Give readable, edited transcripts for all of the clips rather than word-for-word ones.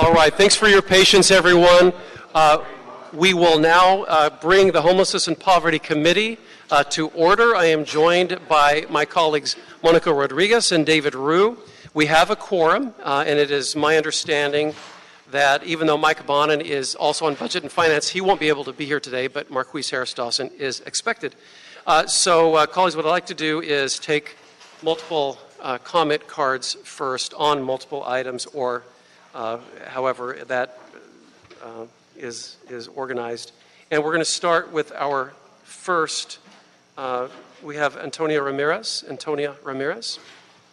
All right, thanks for your patience, everyone. We will now bring the Homelessness and Poverty Committee to order. I am joined by my colleagues Monica Rodriguez and David Rue. We have a quorum, and it is my understanding that even though Mike Bonin is also on Budget and Finance, he won't be able to be here today, but Marquise Harris-Dawson is expected. Colleagues, what I'd like to do is take multiple comment cards first on multiple items, or however that is organized. And we're going to start with our first. We have Antonia Ramirez,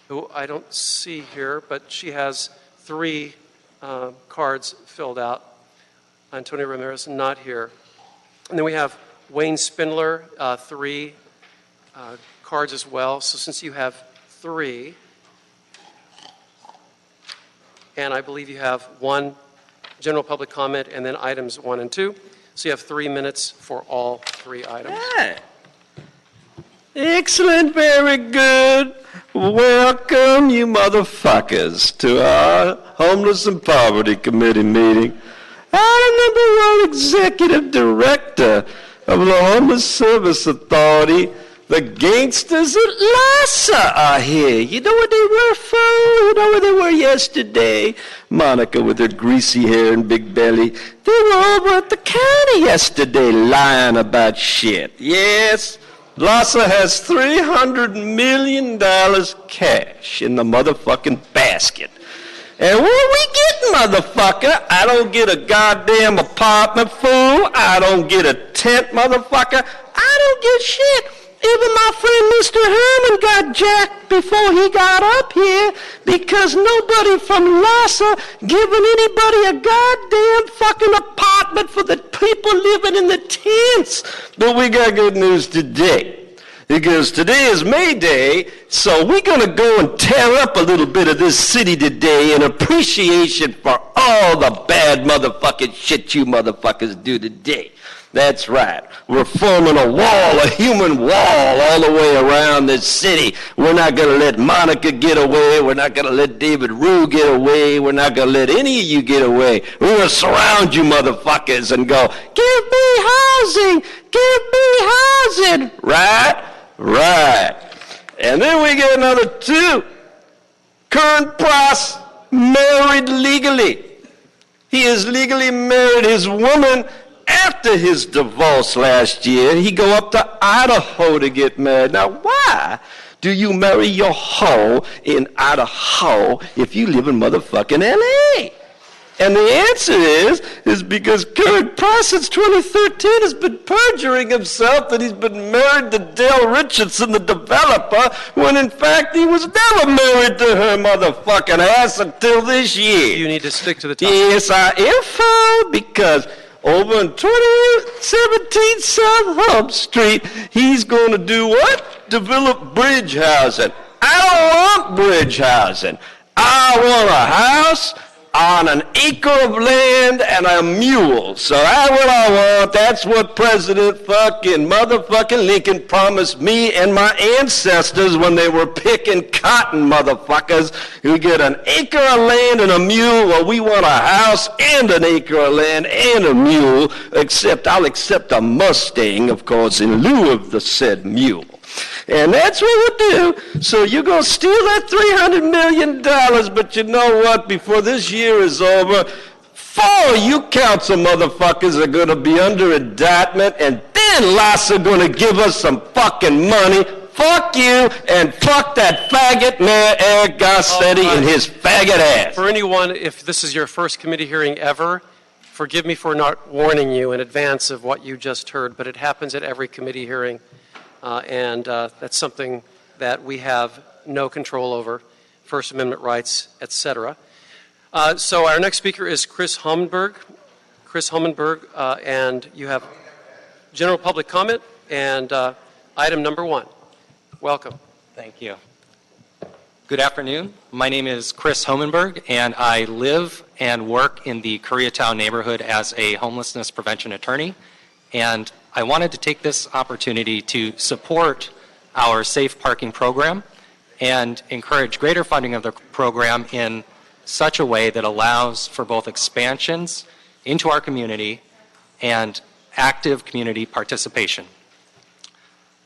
who I don't see here, but she has 3 cards filled out. Antonia Ramirez, not here. And then we have Wayne Spindler, 3 cards as well. So since you have 3, and I believe you have 1 general public comment and then items 1 and 2. So you have 3 minutes for all 3 items. Yeah. Excellent, very good. Welcome, you motherfuckers, to our Homeless and Poverty Committee meeting. I'm the #1 executive director of the Homeless Service Authority. The gangsters at LASA are here. You know what they were for? You know where they were yesterday? Monica with her greasy hair and big belly. They were over at the county yesterday lying about shit. Yes, LASA has $300 million cash in the motherfucking basket. And what we get, motherfucker? I don't get a goddamn apartment, fool. I don't get a tent, motherfucker. I don't get shit. Even my friend Mr. Herman got jacked before he got up here because nobody from LASA giving anybody a goddamn fucking apartment for the people living in the tents. But we got good news today. Because today is May Day, so we're going to go and tear up a little bit of this city today in appreciation for all the bad motherfucking shit you motherfuckers do today. That's right. We're forming a wall, a human wall all the way around this city. We're not going to let Monica get away. We're not going to let David Rue get away. We're not going to let any of you get away. We're going to surround you motherfuckers and go, give me housing, give me housing. Right? Right. And then we get another 2. Current Price, married legally. He is legally married his woman. After his divorce last year, he go up to Idaho to get married. Now, why do you marry your hoe in Idaho if you live in motherfucking L.A.? And the answer is because Current Price since 2013 has been perjuring himself that he's been married to Dale Richardson, the developer, when in fact he was never married to her motherfucking ass until this year. You need to stick to the topic. Yes, I am, because over in 2017 South Hub Street, he's going to do what? Develop bridge housing. I don't want bridge housing. I want a house on an acre of land and a mule. So that's what I want. That's what President fucking motherfucking Lincoln promised me and my ancestors when they were picking cotton, motherfuckers. You get an acre of land and a mule. Well, we want a house and an acre of land and a mule, except I'll accept a Mustang, of course, in lieu of the said mule. And that's what we'll do. So you're going to steal that $300 million, but you know what? Before this year is over, 4 you council motherfuckers are going to be under indictment, and then LASA going to give us some fucking money. Fuck you, and fuck that faggot Mayor Eric Garcetti and his faggot ass. For anyone, if this is your first committee hearing ever, forgive me for not warning you in advance of what you just heard, but it happens at every committee hearing. And that's something that we have no control over, First Amendment rights, etc. So our next speaker is Chris Homenberg. Chris Homenberg, and you have general public comment and item number 1. Welcome. Thank you. Good afternoon. My name is Chris Homenberg, and I live and work in the Koreatown neighborhood as a homelessness prevention attorney. And I wanted to take this opportunity to support our safe parking program and encourage greater funding of the program in such a way that allows for both expansions into our community and active community participation.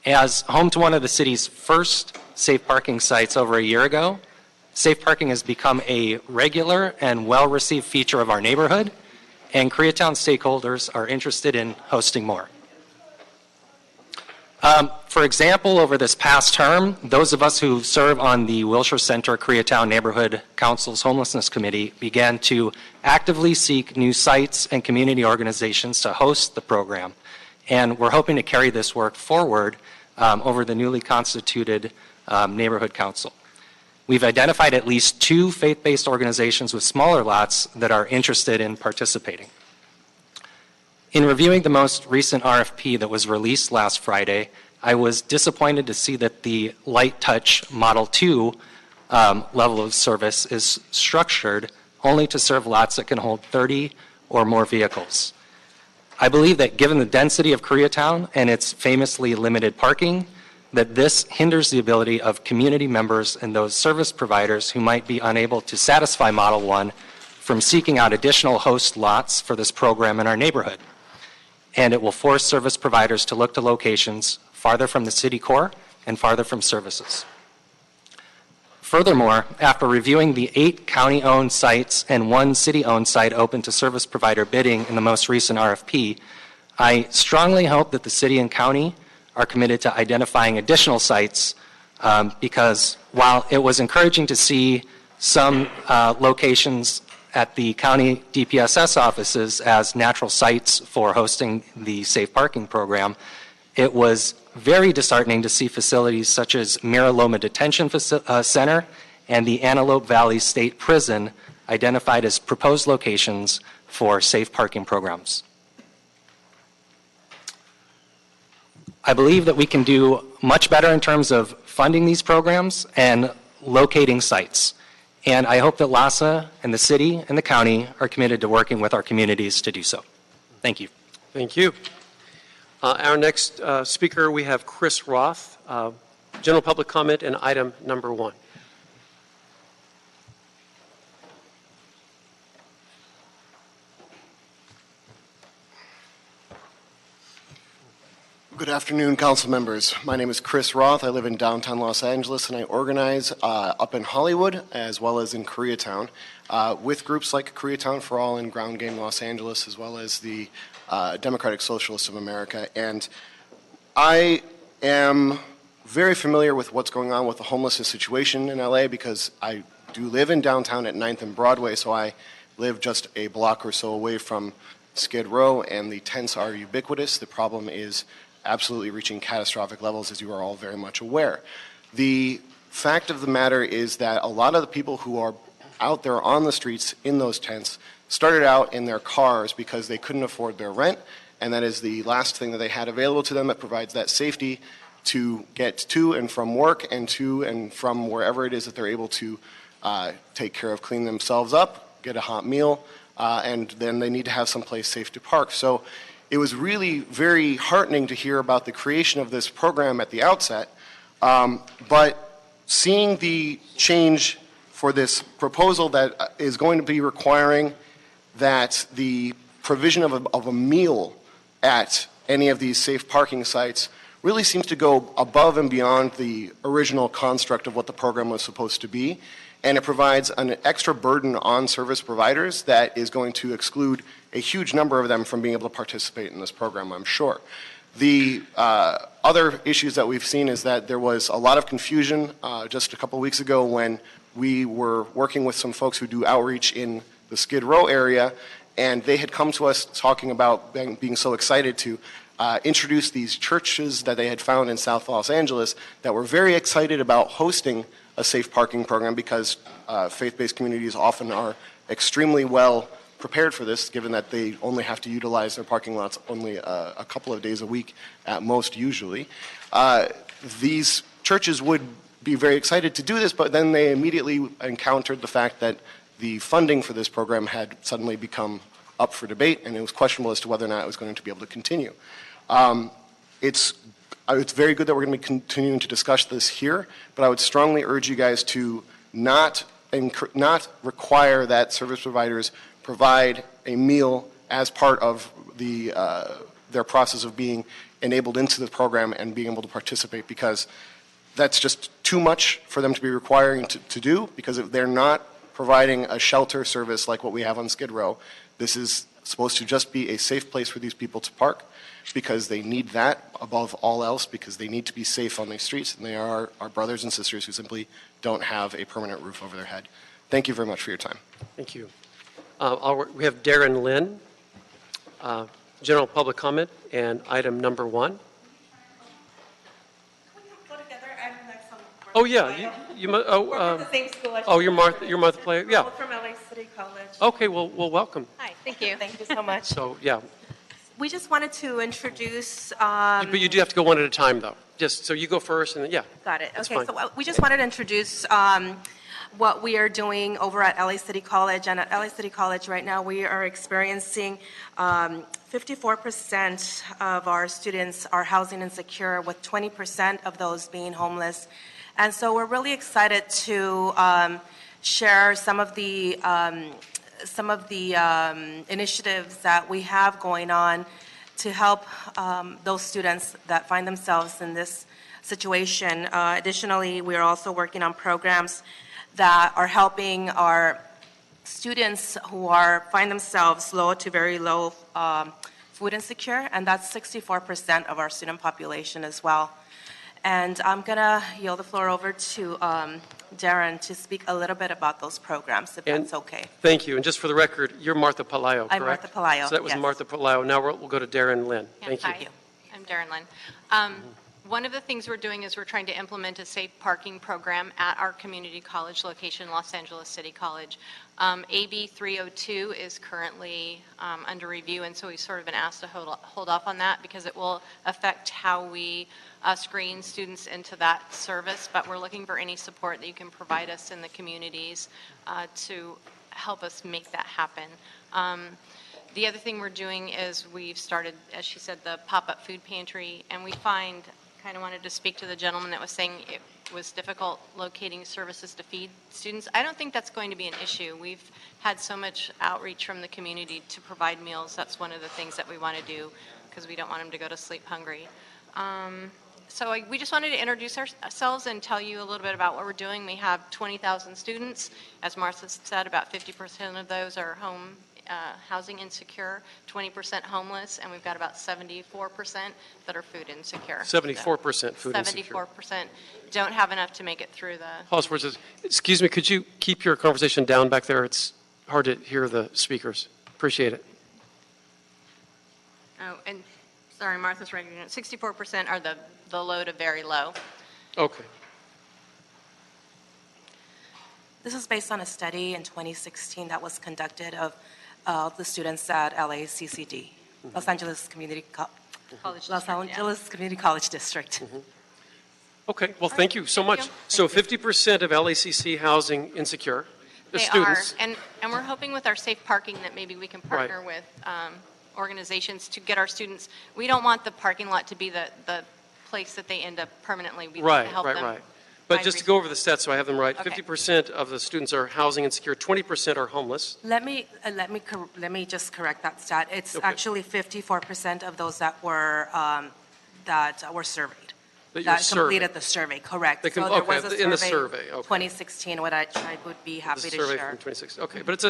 As home to one of the city's first safe parking sites over a year ago, safe parking has become a regular and well-received feature of our neighborhood, and Koreatown stakeholders are interested in hosting more. For example, over this past term, those of us who serve on the Wilshire Center Koreatown Neighborhood Council's Homelessness Committee began to actively seek new sites and community organizations to host the program. And we're hoping to carry this work forward over the newly constituted Neighborhood Council. We've identified at least 2 faith-based organizations with smaller lots that are interested in participating. In reviewing the most recent RFP that was released last Friday, I was disappointed to see that the light touch Model 2 level of service is structured only to serve lots that can hold 30 or more vehicles. I believe that given the density of Koreatown and its famously limited parking, that this hinders the ability of community members and those service providers who might be unable to satisfy Model 1 from seeking out additional host lots for this program in our neighborhood. And it will force service providers to look to locations farther from the city core and farther from services. Furthermore, after reviewing the 8 county-owned sites and 1 city-owned site open to service provider bidding in the most recent RFP, I strongly hope that the city and county are committed to identifying additional sites because while it was encouraging to see some locations at the county DPSS offices as natural sites for hosting the safe parking program, it was very disheartening to see facilities such as Mira Loma Detention Center and the Antelope Valley State Prison identified as proposed locations for safe parking programs. I believe that we can do much better in terms of funding these programs and locating sites. And I hope that LASA and the city and the county are committed to working with our communities to do so. Thank you. Thank you. Our next speaker, we have Chris Roth, general public comment in item number 1. Good afternoon, council members. My name is Chris Roth. I live in downtown Los Angeles, and I organize up in Hollywood as well as in Koreatown with groups like Koreatown for All and Ground Game Los Angeles, as well as the Democratic Socialists of America. And I am very familiar with what's going on with the homelessness situation in LA because I do live in downtown at 9th and Broadway, so I live just a block or so away from Skid Row, and the tents are ubiquitous. The problem is absolutely reaching catastrophic levels, as you are all very much aware. The fact of the matter is that a lot of the people who are out there on the streets in those tents started out in their cars because they couldn't afford their rent, and that is the last thing that they had available to them that provides that safety to get to and from work and to and from wherever it is that they're able to take care of, clean themselves up, get a hot meal, and then they need to have some place safe to park. So it was really very heartening to hear about the creation of this program at the outset, but seeing the change for this proposal that is going to be requiring that the provision of a meal at any of these safe parking sites really seems to go above and beyond the original construct of what the program was supposed to be, and it provides an extra burden on service providers that is going to exclude a huge number of them from being able to participate in this program, I'm sure. The other issues that we've seen is that there was a lot of confusion just a couple weeks ago when we were working with some folks who do outreach in the Skid Row area, and they had come to us talking about being so excited to introduce these churches that they had found in South Los Angeles that were very excited about hosting a safe parking program because faith-based communities often are extremely well prepared for this, given that they only have to utilize their parking lots only a couple of days a week at most usually. These churches would be very excited to do this, but then they immediately encountered the fact that the funding for this program had suddenly become up for debate, and it was questionable as to whether or not it was going to be able to continue. It's very good that we're going to be continuing to discuss this here, but I would strongly urge you guys to not not require that service providers provide a meal as part of their process of being enabled into the program and being able to participate, because that's just too much for them to be requiring to do, because if they're not providing a shelter service like what we have on Skid Row, this is supposed to just be a safe place for these people to park, because they need that above all else, because they need to be safe on these streets, and they are our brothers and sisters who simply don't have a permanent roof over their head. Thank you very much for your time. Thank you. We have Darren Lynn, general public comment, and item number 1. Oh yeah, you We're from the same school. you're Martha Player. Yeah. We're from LA City College. Okay, well, welcome. Hi, thank you. Thank you so much. So yeah, We just wanted to introduce. but you do have to go one at a time, though. Just so you go first, and then yeah. Got it. That's Okay, fine. so we just wanted to introduce what we are doing over at LA City College. And at LA City College right now, we are experiencing 54% of our students are housing insecure, with 20% of those being homeless. And so we're really excited to share some of the initiatives that we have going on to help those students that find themselves in this situation. Additionally, we are also working on programs that are helping our students who find themselves low to very low food insecure, and that's 64% of our student population as well. And I'm going to yield the floor over to Darren to speak a little bit about those programs, if that's okay. Thank you. And just for the record, you're Martha Palaio, correct? I'm Martha Palaio, So that was yes. Martha Palaio. Now we'll go to Darren Lynn. Yeah, Thank you. hi. I'm Darren Lynn. One of the things we're doing is we're trying to implement a safe parking program at our community college location, Los Angeles City College. AB 302 is currently under review, and so we've sort of been asked to hold off on that because it will affect how we screen students into that service, but we're looking for any support that you can provide us in the communities to help us make that happen. The other thing we're doing is we've started, as she said, the pop-up food pantry, and we kind of wanted to speak to the gentleman that was saying it was difficult locating services to feed students. I don't think that's going to be an issue. We've had so much outreach from the community to provide meals. That's one of the things that we want to do because we don't want them to go to sleep hungry. We just wanted to introduce ourselves and tell you a little bit about what we're doing. We have 20,000 students. As Martha said, about 50% of those are housing insecure, 20% homeless, and we've got about 74% that are food insecure. 74% food insecure. 74% don't have enough to make it through the... Pause for just, excuse me, could you keep your conversation down back there? It's hard to hear the speakers. Appreciate it. Oh, and sorry, Martha's writing it. 64% are the low to very low. Okay. This is based on a study in 2016 that was conducted of the students at LACCD, Los Angeles Community College District. Okay, well, thank you so Thank much. you. So 50% of LACC housing insecure, the They students. are, and we're hoping with our safe parking that maybe we can partner with organizations to get our students. We don't want the parking lot to be the place that they end up permanently. We want to help them. But find just to go over the stats so I have them right, Okay. 50% of the students are housing insecure, 20% are homeless. Let me just correct that stat. It's Okay. actually 54% of those that were surveyed. That That surveyed. completed the survey, correct. They can- So there okay, was a in the survey, okay. 2016, what I would be The happy to survey share. from 26. Okay, but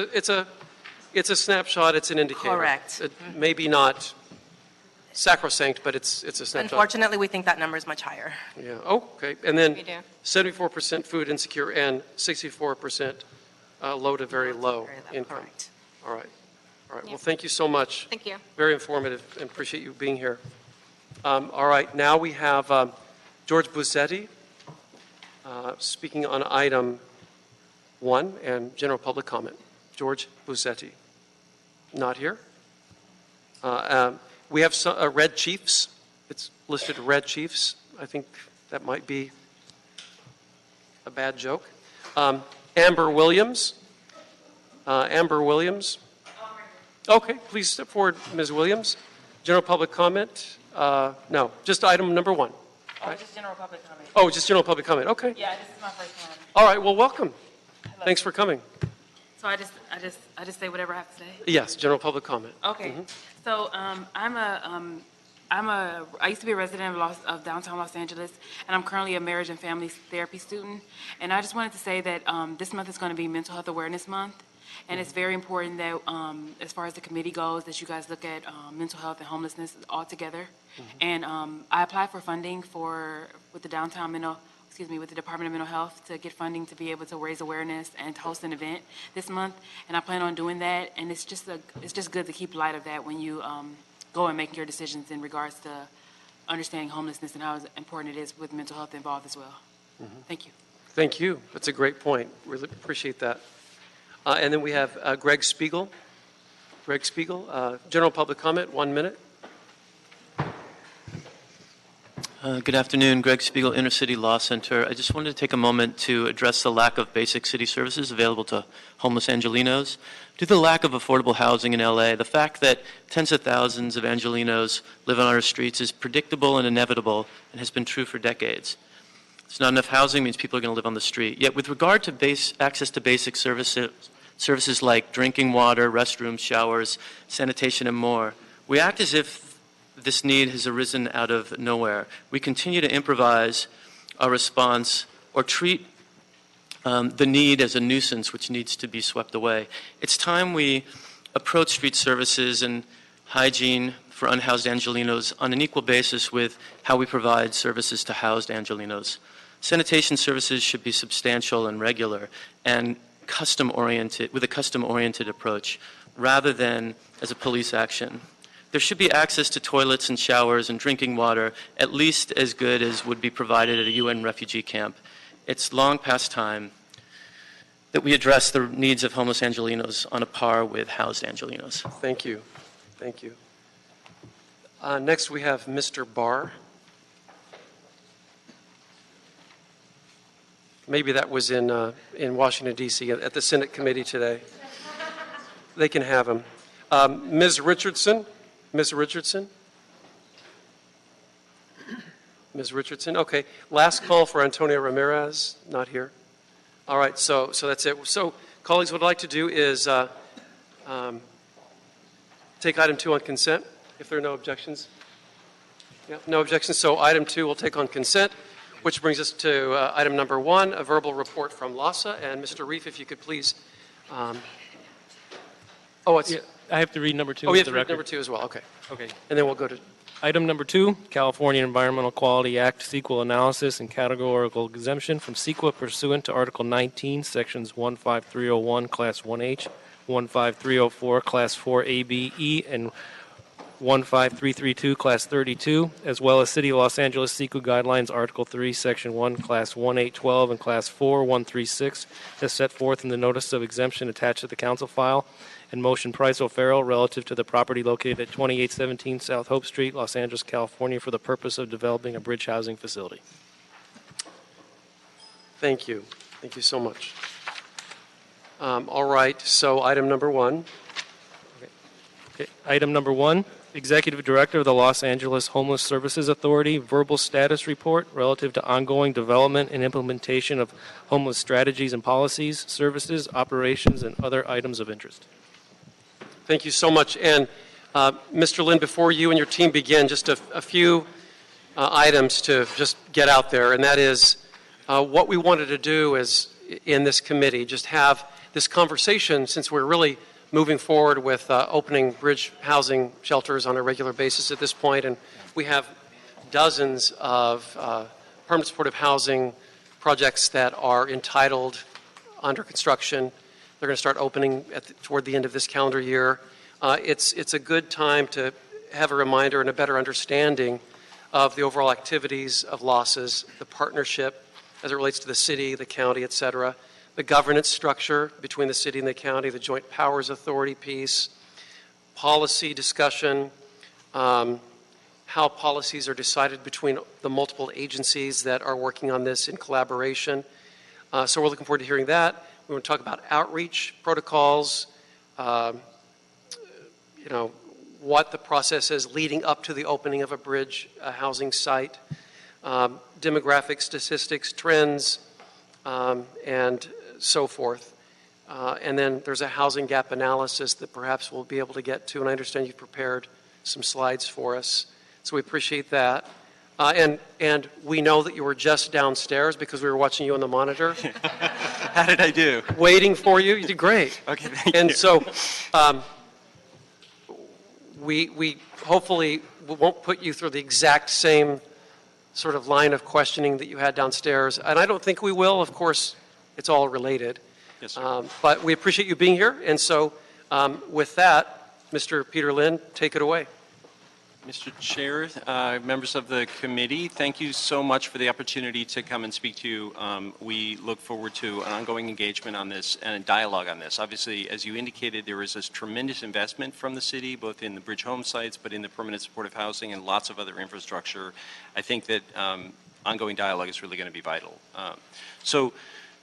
it's a snapshot, it's an indicator. Correct. It may be not sacrosanct, but it's a snapshot. Unfortunately, we think that number is much higher. Yeah, okay. And then We do. 74% food insecure and 64% low to very low Very low, income. correct. All right. All right. Yeah. Well, thank you so much. Thank you. Very informative, and appreciate you being here. All right. Now we have George Buzetti speaking on item 1 and general public comment. George Buzetti. Not here. We have some, Red Chiefs. It's listed Red Chiefs. I think that might be a bad joke. Amber Williams. Amber Williams. Okay, please step forward, Ms. Williams. General public comment? No, just item number 1. Oh, just general public comment. Oh, just general public comment. Okay. Yeah, this is my first one. All right, well, welcome. Thanks for coming. So I just say whatever I have to say. Yes, general public comment. Okay. So I used to be a resident of downtown Los Angeles, and I'm currently a marriage and family therapy student. And I just wanted to say that this month is going to be Mental Health Awareness Month, and it's very important that as far as the committee goes, that you guys look at mental health and homelessness all together. And I applied for funding with the Department of Mental Health to get funding to be able to raise awareness and host an event this month, and I plan on doing that. And it's just good to keep light of that when you go and make your decisions in regards to understanding homelessness and how important it is with mental health involved as well. Thank you. Thank you. That's a great point. Really appreciate that. And then we have Greg Spiegel. Greg Spiegel, general public comment, 1 minute. Good afternoon, Greg Spiegel, Inner City Law Center. I just wanted to take a moment to address the lack of basic city services available to homeless Angelenos. Due to the lack of affordable housing in LA, the fact that tens of thousands of Angelenos live on our streets is predictable and inevitable and has been true for decades. There's not enough housing means people are going to live on the street. Yet with regard to access to basic services like drinking water, restrooms, showers, sanitation, and more, we act as if this need has arisen out of nowhere. We continue to improvise our response or treat the need as a nuisance which needs to be swept away. It's time we approach street services and hygiene for unhoused Angelenos on an equal basis with how we provide services to housed Angelenos. Sanitation services should be substantial and regular and custom-oriented, with a custom-oriented approach rather than as a police action. There should be access to toilets and showers and drinking water at least as good as would be provided at a UN refugee camp. It's long past time that we address the needs of homeless Angelenos on a par with housed Angelenos. Thank you. Thank you. Next we have Mr. Barr. Maybe that was in Washington, D.C. at the Senate committee today. They can have him. Ms. Richardson. Ms. Richardson? Ms. Richardson, okay. Last call for Antonio Ramirez, not here. All right, so that's it. So, colleagues, what I'd like to do is take item 2 on consent, if there are no objections. Yeah, no objections, so item 2 we'll take on consent, which brings us to item number 1, a verbal report from LASA. And Mr. Reif, if you could please. I have to read number 2. Oh, we have to read number 2 as well. Okay. Okay. And then we'll go to Item number 2, California Environmental Quality Act CEQA analysis and categorical exemption from CEQA pursuant to Article 19, Sections 15301, Class 1H, 15304, Class 4A, B, E, and 15332, Class 32, as well as City of Los Angeles CEQA Guidelines, Article 3, Section 1, Class 1812, and Class 4136, as set forth in the Notice of Exemption attached to the Council file, and motion Price O'Farrell relative to the property located at 2817 South Hope Street, Los Angeles, California, for the purpose of developing a bridge housing facility. Thank you. Thank you so much. All right, so item number 1. Okay. Item number 1, Executive Director of the Los Angeles Homeless Services Authority verbal status report relative to ongoing development and implementation of homeless strategies and policies, services, operations, and other items of interest. Thank you so much. And Mr. Lynn, before you and your team begin, just a few items to just get out there, and that is what we wanted to do is in this committee, just have this conversation since we're really moving forward with opening bridge housing shelters on a regular basis at this point, and we have dozens of permanent supportive housing projects that are entitled, under construction. They're going to start opening toward the end of this calendar year. It's a good time to have a reminder and a better understanding of the overall activities of LASA's, the partnership as it relates to the city, the county, et cetera, the governance structure between the city and the county, the joint powers authority piece, policy discussion, how policies are decided between the multiple agencies that are working on this in collaboration. So we're looking forward to hearing that. We want to talk about outreach protocols, what the process is leading up to the opening of a bridge housing site, demographic statistics, trends, and so forth. And then there's a housing gap analysis that perhaps we'll be able to get to, and I understand you've prepared some slides for us, so we appreciate that. And we know that you were just downstairs because we were watching you on the monitor. How did I do? Waiting for you. You did great. Okay, thank And you. so we hopefully won't put you through the exact same sort of line of questioning that you had downstairs. And I don't think we will. Of course, it's all related. Yes, sir. But we appreciate you being here. And so with that, Mr. Peter Lynn, take it away. Mr. Chair, members of the committee, thank you so much for the opportunity to come and speak to you. We look forward to an ongoing engagement on this and a dialogue on this. Obviously, as you indicated, there is this tremendous investment from the city, both in the bridge home sites, but in the permanent supportive housing and lots of other infrastructure. I think that ongoing dialogue is really going to be vital. So,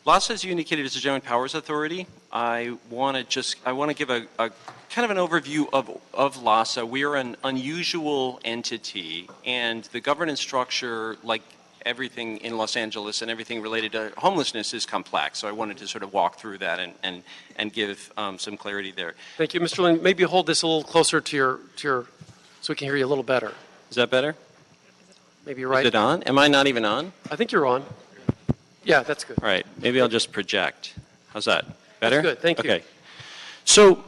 LASA, as you indicated, is a Joint Powers Authority. I want to give a kind of an overview of LASA. We are an unusual entity, and the governance structure, like everything in Los Angeles and everything related to homelessness, is complex. So I wanted to sort of walk through that and give some clarity there. Thank you, Mr. Lynn. Maybe hold this a little closer to your so we can hear you a little better. Is that better? Maybe you're right. Is it on? Am I not even on? I think you're on. Yeah, that's good. All right. Maybe I'll just project. How's that? Better? That's good. Thank you. Okay. So,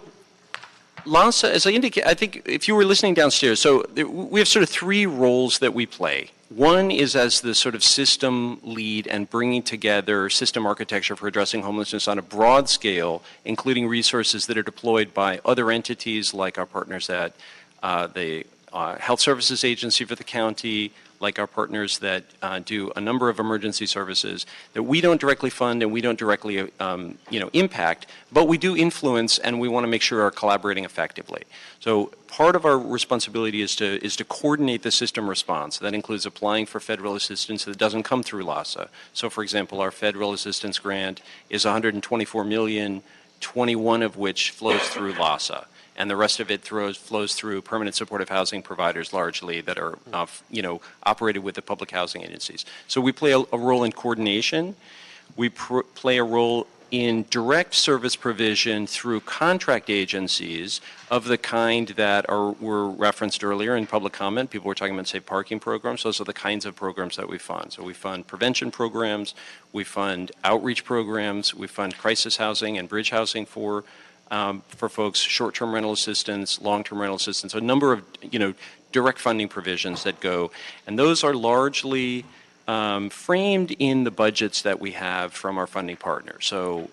LASA, as I indicate, I think if you were listening downstairs, so we have sort of three roles that we play. One is as the sort of system lead and bringing together system architecture for addressing homelessness on a broad scale, including resources that are deployed by other entities like our partners at the Health Services Agency for the county, like our partners that do a number of emergency services that we don't directly fund and we don't directly impact, but we do influence and we want to make sure are collaborating effectively. So part of our responsibility is to coordinate the system response. That includes applying for federal assistance that doesn't come through LASA. So for example, our federal assistance grant is $124 million, 21 of which flows through LASA. And the rest of it flows through permanent supportive housing providers largely that are, operated with the public housing agencies. So we play a role in coordination. We play a role in direct service provision through contract agencies of the kind that were referenced earlier in public comment. People were talking about, say, parking programs. Those are the kinds of programs that we fund. So we fund prevention programs, we fund outreach programs, we fund crisis housing and bridge housing for folks, short-term rental assistance, long-term rental assistance, a number of, direct funding provisions that go. And those are largely framed in the budgets that we have from our funding partners. So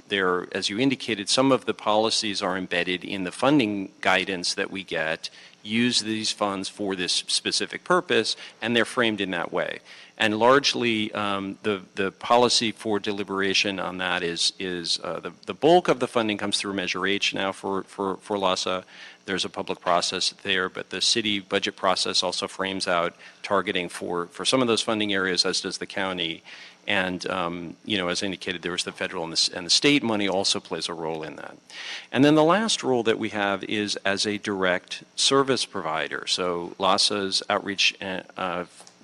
there, as you indicated, some of the policies are embedded in the funding guidance that we get, use these funds for this specific purpose, and they're framed in that way. And largely, the policy for deliberation on that is the bulk of the funding comes through Measure H now for LASA. There's a public process there, but the city budget process also frames out targeting for some of those funding areas, as does the county. And, as indicated, there was the federal and the state money also plays a role in that. And then the last role that we have is as a direct service provider. So LASA's outreach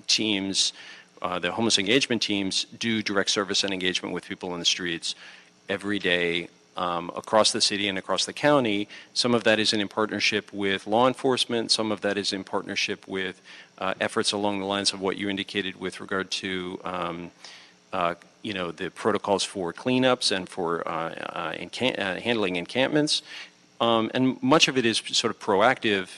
teams, the homeless engagement teams, do direct service and engagement with people in the streets every day across the city and across the county. Some of that is in partnership with law enforcement. Some of that is in partnership with efforts along the lines of what you indicated with regard to the protocols for cleanups and for handling encampments. And much of it is sort of proactive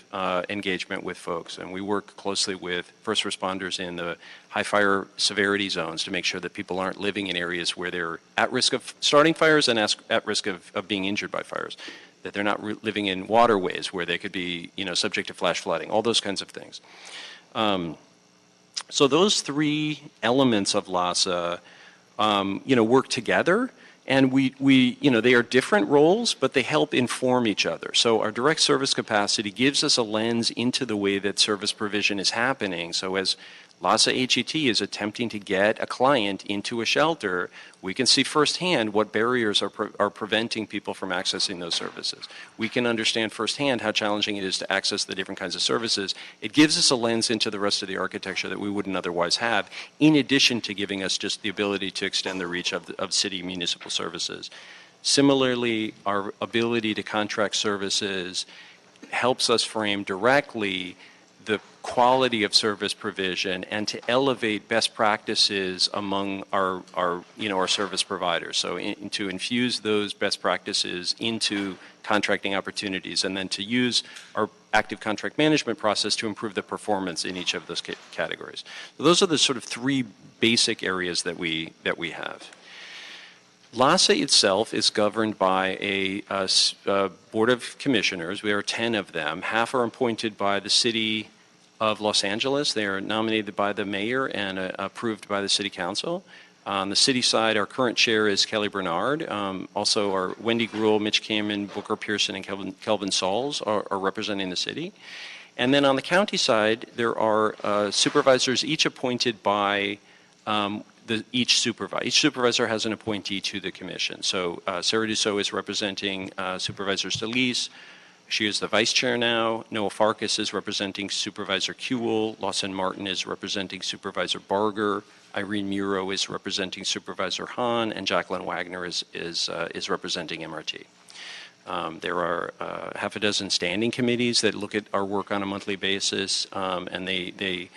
engagement with folks. And we work closely with first responders in the high fire severity zones to make sure that people aren't living in areas where they're at risk of starting fires and at risk of being injured by fires, that they're not living in waterways where they could be, subject to flash flooding, all those kinds of things. So those three elements of LASA, work together. And they are different roles, but they help inform each other. So our direct service capacity gives us a lens into the way that service provision is happening. So as LASA HET is attempting to get a client into a shelter. We can see firsthand what barriers are preventing people from accessing those services. We can understand firsthand how challenging it is to access the different kinds of services. It gives us a lens into the rest of the architecture that we wouldn't otherwise have, in addition to giving us just the ability to extend the reach of city municipal services. Similarly, our ability to contract services helps us frame directly the quality of service provision and to elevate best practices among our service providers. So to infuse those best practices into contracting opportunities, and then to use our active contract management process to improve the performance in each of those categories. So those are the sort of three basic areas that we have. LASA itself is governed by a board of commissioners. We are 10 of them. Half are appointed by the city of Los Angeles. They are nominated by the mayor and approved by the city council. On the city side, our current chair is Kelly Bernard. Also, our Wendy Gruhl, Mitch Cameron, Booker Pearson, and Kelvin Sauls are representing the city. And then on the county side, there are supervisors, each appointed by each supervisor. Each supervisor has an appointee to the commission. So Sarah Dussault is representing Supervisor Solis. She is the vice chair now. Noah Farkas is representing Supervisor Kuehl. Lawson Martin is representing Supervisor Barger. Irene Muro is representing Supervisor Hahn, and Jacqueline Wagner is representing MRT. There are half a dozen standing committees that look at our work on a monthly basis, and they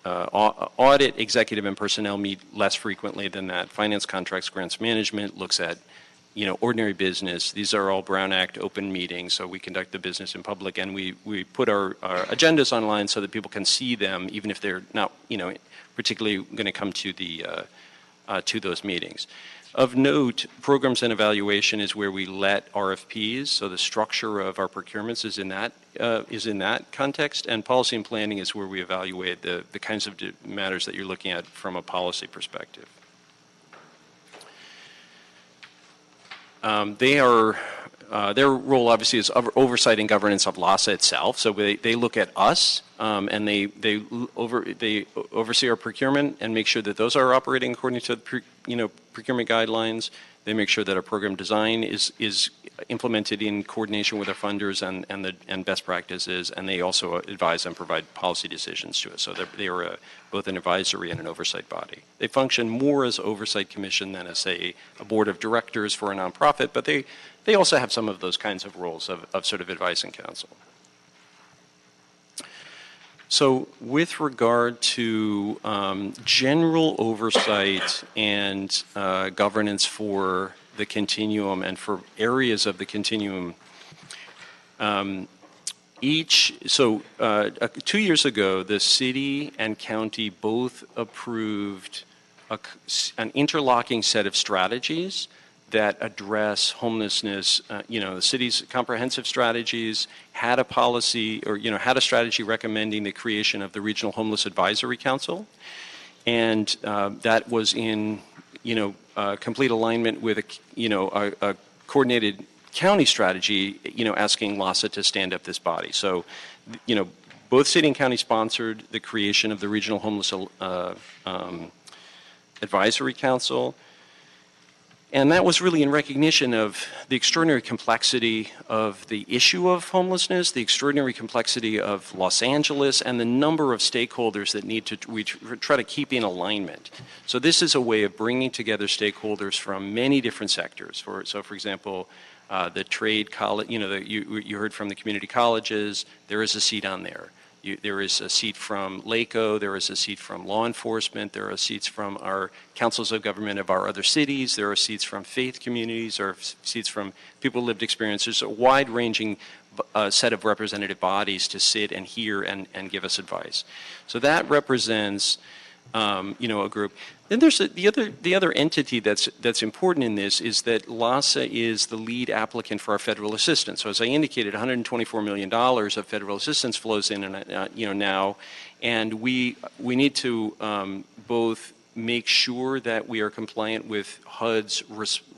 audit, executive, and personnel meet less frequently than that. Finance, contracts, grants management looks at ordinary business. These are all Brown Act open meetings, so we conduct the business in public, and we put our agendas online so that people can see them, even if they're not, particularly going to come to to those meetings. Of note, programs and evaluation is where we let RFPs, so the structure of our procurements is in that context, and policy and planning is where we evaluate the kinds of matters that you're looking at from a policy perspective. Their role obviously is oversight and governance of LASA itself. So they look at us and they oversee our procurement and make sure that those are operating according to procurement guidelines. They make sure that our program design is implemented in coordination with our funders and best practices, and they also advise and provide policy decisions to us. So they are both an advisory and an oversight body. They function more as oversight commission than as a board of directors for a nonprofit, but they also have some of those kinds of roles of sort of advice and counsel. So with regard to general oversight and governance for the Continuum and for areas of the Continuum, 2 years ago, the city and county both approved an interlocking set of strategies that address homelessness. The city's comprehensive strategies had a policy or, had a strategy recommending the creation of the Regional Homeless Advisory Council. And that was in, complete alignment with a coordinated county strategy, asking LASA to stand up this body. So, both city and county sponsored the creation of the Regional Homeless Advisory Council. And that was really in recognition of the extraordinary complexity of the issue of homelessness, the extraordinary complexity of Los Angeles, and the number of stakeholders that we try to keep in alignment. So this is a way of bringing together stakeholders from many different sectors. For example, the trade college, you heard from the community colleges, there is a seat on there. There is a seat from LACO, there is a seat from law enforcement, there are seats from our councils of government of our other cities, there are seats from faith communities, or seats from people with lived experience. There's a wide-ranging set of representative bodies to sit and hear and give us advice. So that represents a group. Then there's the other entity that's important in this is that LASA is the lead applicant for our federal assistance. So as I indicated, $124 million of federal assistance flows in, now, and we need to both make sure that we are compliant with HUD's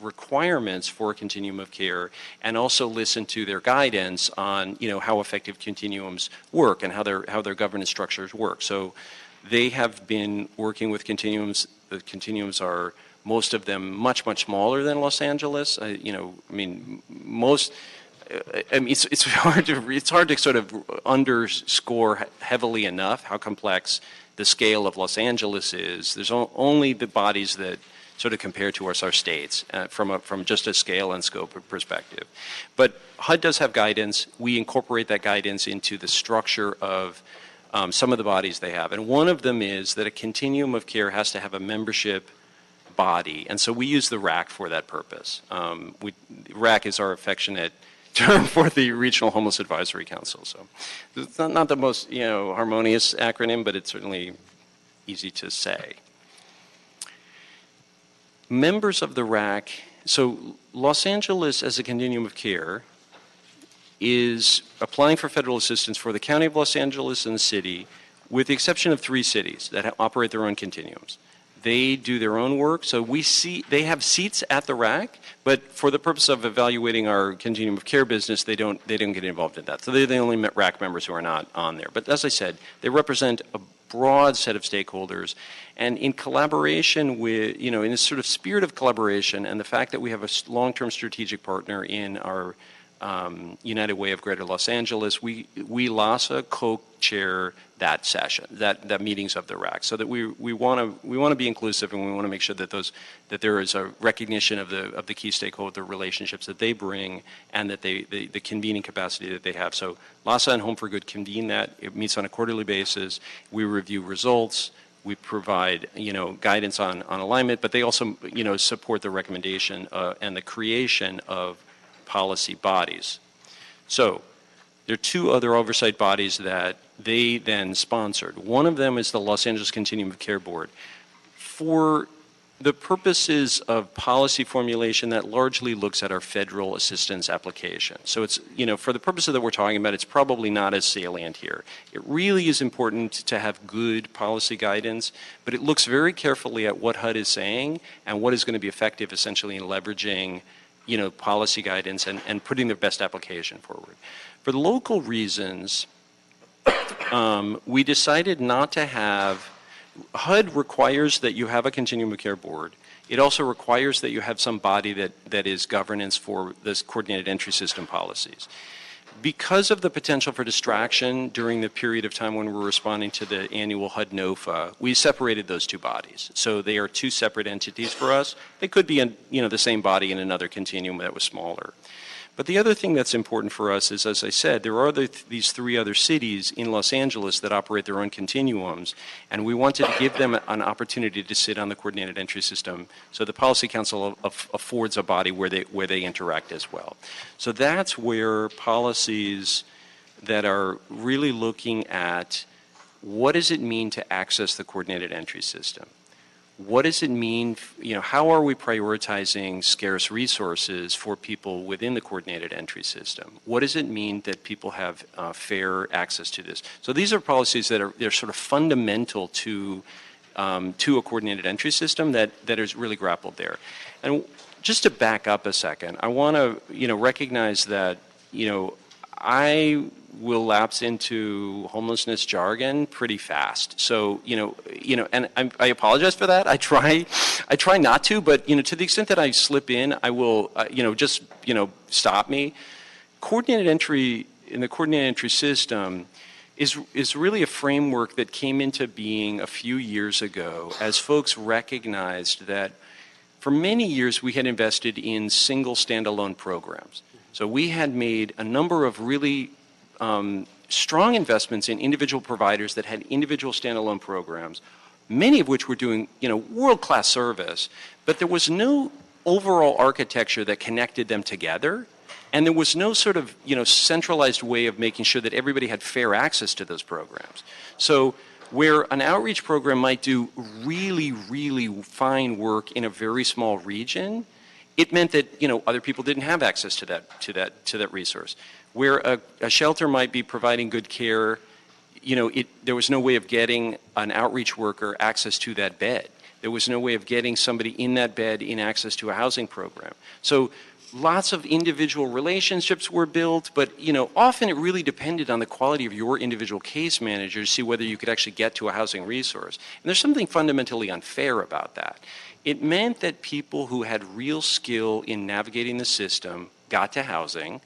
requirements for a continuum of care, and also listen to their guidance on, how effective continuums work and how their governance structures work. So they have been working with continuums. The continuums are, most of them, much, much smaller than Los Angeles. It's hard to sort of underscore heavily enough how complex the scale of Los Angeles is. There's only the bodies that sort of compare to us are states from just a scale and scope perspective. But HUD does have guidance. We incorporate that guidance into the structure of some of the bodies they have. And one of them is that a continuum of care has to have a membership body. And so we use the RAC for that purpose. RAC is our affectionate term for the Regional Homeless Advisory Council. So it's not the most harmonious acronym, but it's certainly easy to say. Members of the RAC, so Los Angeles as a continuum of care is applying for federal assistance for the County of Los Angeles and the city, with the exception of 3 cities that operate their own continuums. They do their own work, so they have seats at the RAC, but for the purpose of evaluating our continuum of care business, they don't get involved in that. So they're the only RAC members who are not on there. But as I said, they represent a broad set of stakeholders, and in collaboration with, in a sort of spirit of collaboration, and the fact that we have a long-term strategic partner in our United Way of Greater Los Angeles, we LASA co-chair that session, that meetings of the RAC, so that we want to be inclusive, and we want to make sure that that there is a recognition of the key stakeholder relationships that they bring, and that the convening capacity that they have. So LASA and Home for Good convene that. It meets on a quarterly basis. We review results. We provide, guidance on alignment, but they also, support the recommendation and the creation of policy bodies. So there are 2 other oversight bodies that they then sponsored. One of them is the Los Angeles Continuum of Care Board. For the purposes of policy formulation, that largely looks at our federal assistance application. So it's, for the purposes that we're talking about, it's probably not as salient here. It really is important to have good policy guidance, but it looks very carefully at what HUD is saying and what is going to be effective essentially in leveraging policy guidance and putting their best application forward. For the local reasons, we decided not to have, HUD requires that you have a continuum of care board. It also requires that you have some body that is governance for this coordinated entry system policies. Because of the potential for distraction during the period of time when we're responding to the annual HUD NOFA, we separated those 2 bodies. So they are 2 separate entities for us. They could be in, the same body in another continuum that was smaller. But the other thing that's important for us is, as I said, there are these 3 other cities in Los Angeles that operate their own continuums, and we wanted to give them an opportunity to sit on the coordinated entry system. So the Policy Council affords a body where they interact as well. So that's where policies that are really looking at what does it mean to access the coordinated entry system? What does it mean, how are we prioritizing scarce resources for people within the coordinated entry system? What does it mean that people have fair access to this? So these are policies that they're sort of fundamental to a coordinated entry system that is really grappled there. And just to back up a second, I want to, recognize that, I will lapse into homelessness jargon pretty fast. So, and I apologize for that. I try not to, but, to the extent that I slip in, I will, just, stop me. Coordinated entry in the coordinated entry system is really a framework that came into being a few years ago as folks recognized that for many years we had invested in single standalone programs. So we had made a number of really strong investments in individual providers that had individual standalone programs, many of which were doing, world-class service, but there was no overall architecture that connected them together, and there was no sort of, centralized way of making sure that everybody had fair access to those programs. So where an outreach program might do really, really fine work in a very small region, it meant that, other people didn't have access to that resource. Where a shelter might be providing good care, there was no way of getting an outreach worker access to that bed. There was no way of getting somebody in that bed in access to a housing program. So lots of individual relationships were built, but often it really depended on the quality of your individual case manager to see whether you could actually get to a housing resource. And there's something fundamentally unfair about that. It meant that people who had real skill in navigating the system got to housing,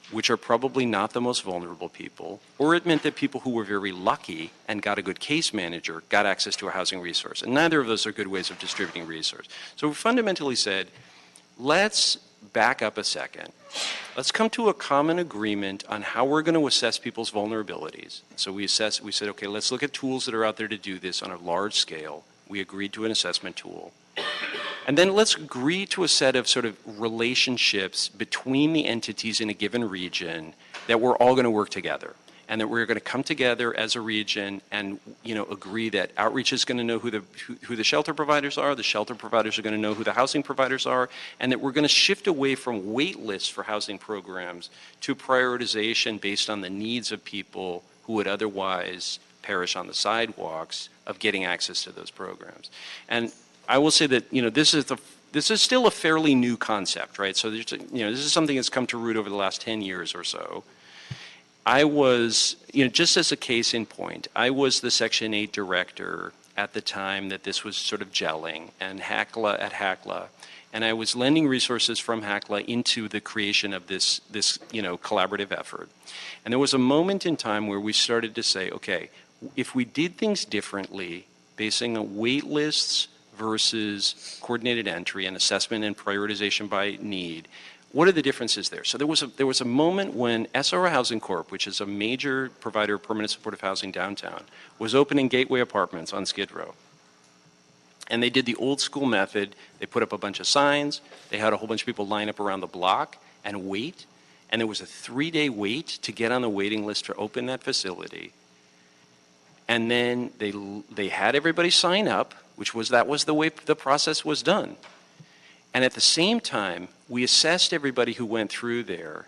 which are probably not the most vulnerable people, or it meant that people who were very lucky and got a good case manager got access to a housing resource. And neither of those are good ways of distributing resources. So we fundamentally said, let's back up a second. Let's come to a common agreement on how we're going to assess people's vulnerabilities. So we said, okay, let's look at tools that are out there to do this on a large scale. We agreed to an assessment tool. And then let's agree to a set of sort of relationships between the entities in a given region that we're all going to work together. And that we're going to come together as a region and agree that outreach is going to know who the shelter providers are, the shelter providers are going to know who the housing providers are, and that we're going to shift away from wait lists for housing programs to prioritization based on the needs of people who would otherwise perish on the sidewalks of getting access to those programs. And I will say that this is still a fairly new concept, right? So this is something that's come to root over the last 10 years or so. I was, just as a case in point, I was the Section 8 director at the time that this was sort of gelling and HACLA, and I was lending resources from HACLA into the creation of this collaborative effort. And there was a moment in time where we started to say, okay, if we did things differently, basing on wait lists versus coordinated entry and assessment and prioritization by need, what are the differences there? So there was a moment when SRO Housing Corp., which is a major provider of permanent supportive housing downtown, was opening Gateway Apartments on Skid Row. And they did the old school method. They put up a bunch of signs. They had a whole bunch of people line up around the block and wait. And there was a 3-day wait to get on the waiting list to open that facility. And then they had everybody sign up, that was the way the process was done. And at the same time, we assessed everybody who went through there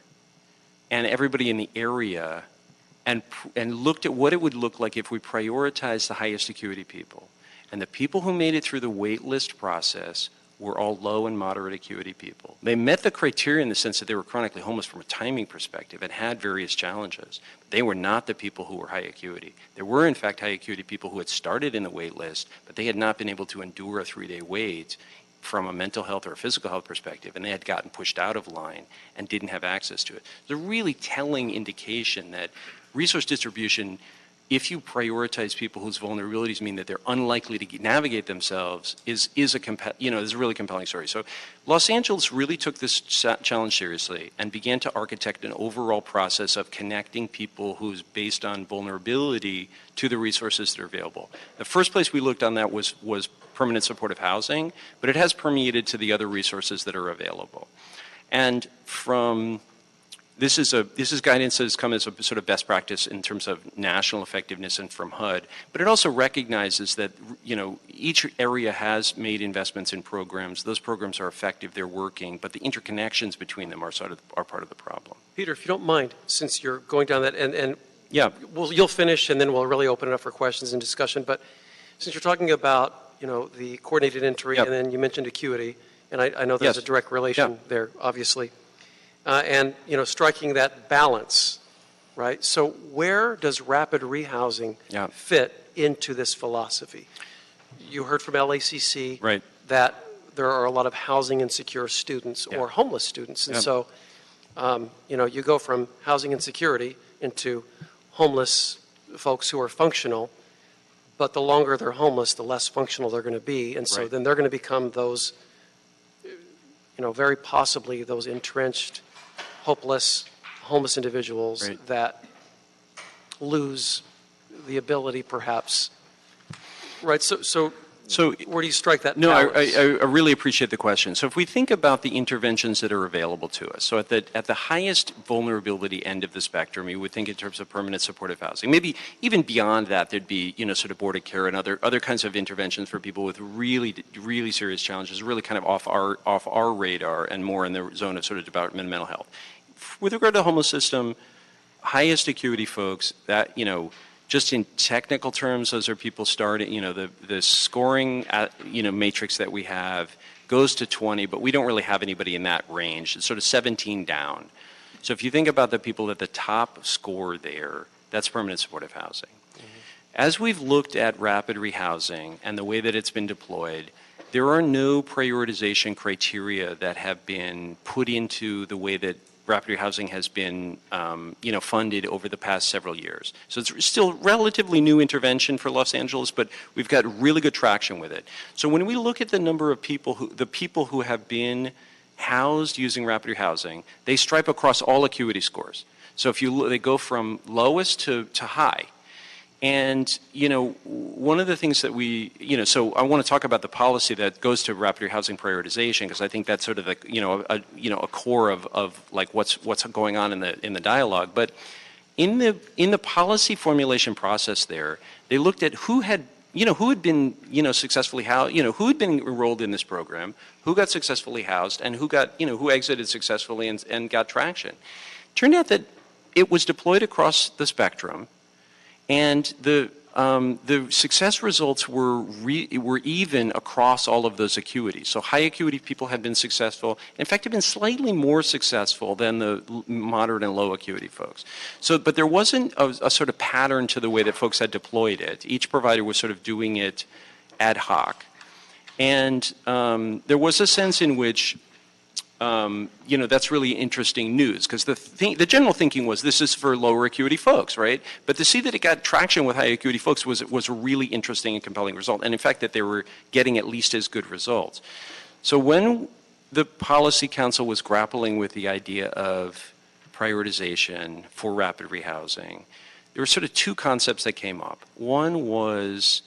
and everybody in the area and looked at what it would look like if we prioritized the highest acuity people. And the people who made it through the wait list process were all low and moderate acuity people. They met the criteria in the sense that they were chronically homeless from a timing perspective and had various challenges. They were not the people who were high acuity. There were, in fact, high acuity people who had started in the wait list, but they had not been able to endure a 3-day wait from a mental health or a physical health perspective, and they had gotten pushed out of line and didn't have access to it. It's a really telling indication that resource distribution, if you prioritize people whose vulnerabilities mean that they're unlikely to navigate themselves, is a really compelling story. So Los Angeles really took this challenge seriously and began to architect an overall process of connecting people who's based on vulnerability to the resources that are available. The first place we looked on that was permanent supportive housing, but it has permeated to the other resources that are available. And this is guidance that has come as a sort of best practice in terms of national effectiveness and from HUD, but it also recognizes that each area has made investments in programs. Those programs are effective, they're working, but the interconnections between them are part of the problem. Peter, if you don't mind, since you're going down that, and yeah, you'll finish, and then we'll really open it up for questions and discussion. But since you're talking about the coordinated entry, and then you mentioned acuity, and I know there's a direct relation there, obviously. And striking that balance, right? So where does rapid rehousing fit into this philosophy? You heard from LACC that there are a lot of housing insecure students or homeless students, and so you go from housing insecurity into homeless folks who are functional, but the longer they're homeless, the less functional they're going to be, and so then they're going to become those, very possibly those entrenched, hopeless, homeless individuals that lose the ability, perhaps. Right. So where do you strike that balance? I really appreciate the question. So if we think about the interventions that are available to us, so at the highest vulnerability end of the spectrum, you would think in terms of permanent supportive housing. Maybe even beyond that, there'd be sort of boarded care and other kinds of interventions for people with really, really serious challenges, really kind of off our radar and more in the zone of sort of development and mental health. With regard to the homeless system, highest acuity folks, that Just in technical terms, those are people starting, the scoring, matrix that we have goes to 20, but we don't really have anybody in that range. It's sort of 17 down. So if you think about the people at the top score there, that's permanent supportive housing. As we've looked at rapid rehousing and the way that it's been deployed, there are no prioritization criteria that have been put into the way that rapid rehousing has been, funded over the past several years. So it's still relatively new intervention for Los Angeles, but we've got really good traction with it. So when we look at the number of people who have been housed using rapid rehousing, they stripe across all acuity scores. So they go from lowest to high. And, one of the things that so I want to talk about the policy that goes to rapid rehousing prioritization, because I think that's sort of a core of like what's going on in the dialogue. But in the policy formulation process there, they looked at who had been, successfully housed, who had been enrolled in this program, who got successfully housed, and who exited successfully and got traction. Turned out that it was deployed across the spectrum. And the success results were even across all of those acuities. So high acuity people have been successful. In fact, have been slightly more successful than the moderate and low acuity folks. But there wasn't a sort of pattern to the way that folks had deployed it. Each provider was sort of doing it ad hoc. And there was a sense in which that's really interesting news, because the general thinking was this is for lower acuity folks, right? But to see that it got traction with high acuity folks was a really interesting and compelling result. And in fact, that they were getting at least as good results. So when the Policy Council was grappling with the idea of prioritization for rapid rehousing, there were sort of two concepts that came up. One was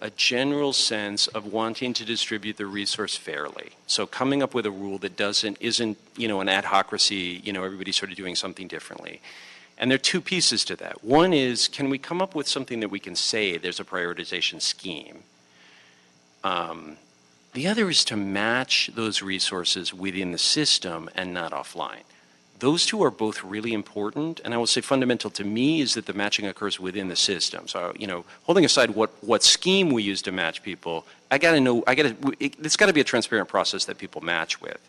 a general sense of wanting to distribute the resource fairly. So coming up with a rule that isn't, an adhocracy, everybody's sort of doing something differently. And there are two pieces to that. One is, can we come up with something that we can say there's a prioritization scheme? The other is to match those resources within the system and not offline. Those two are both really important, and I will say fundamental to me is that the matching occurs within the system. So, holding aside what scheme we use to match people, it's got to be a transparent process that people match with.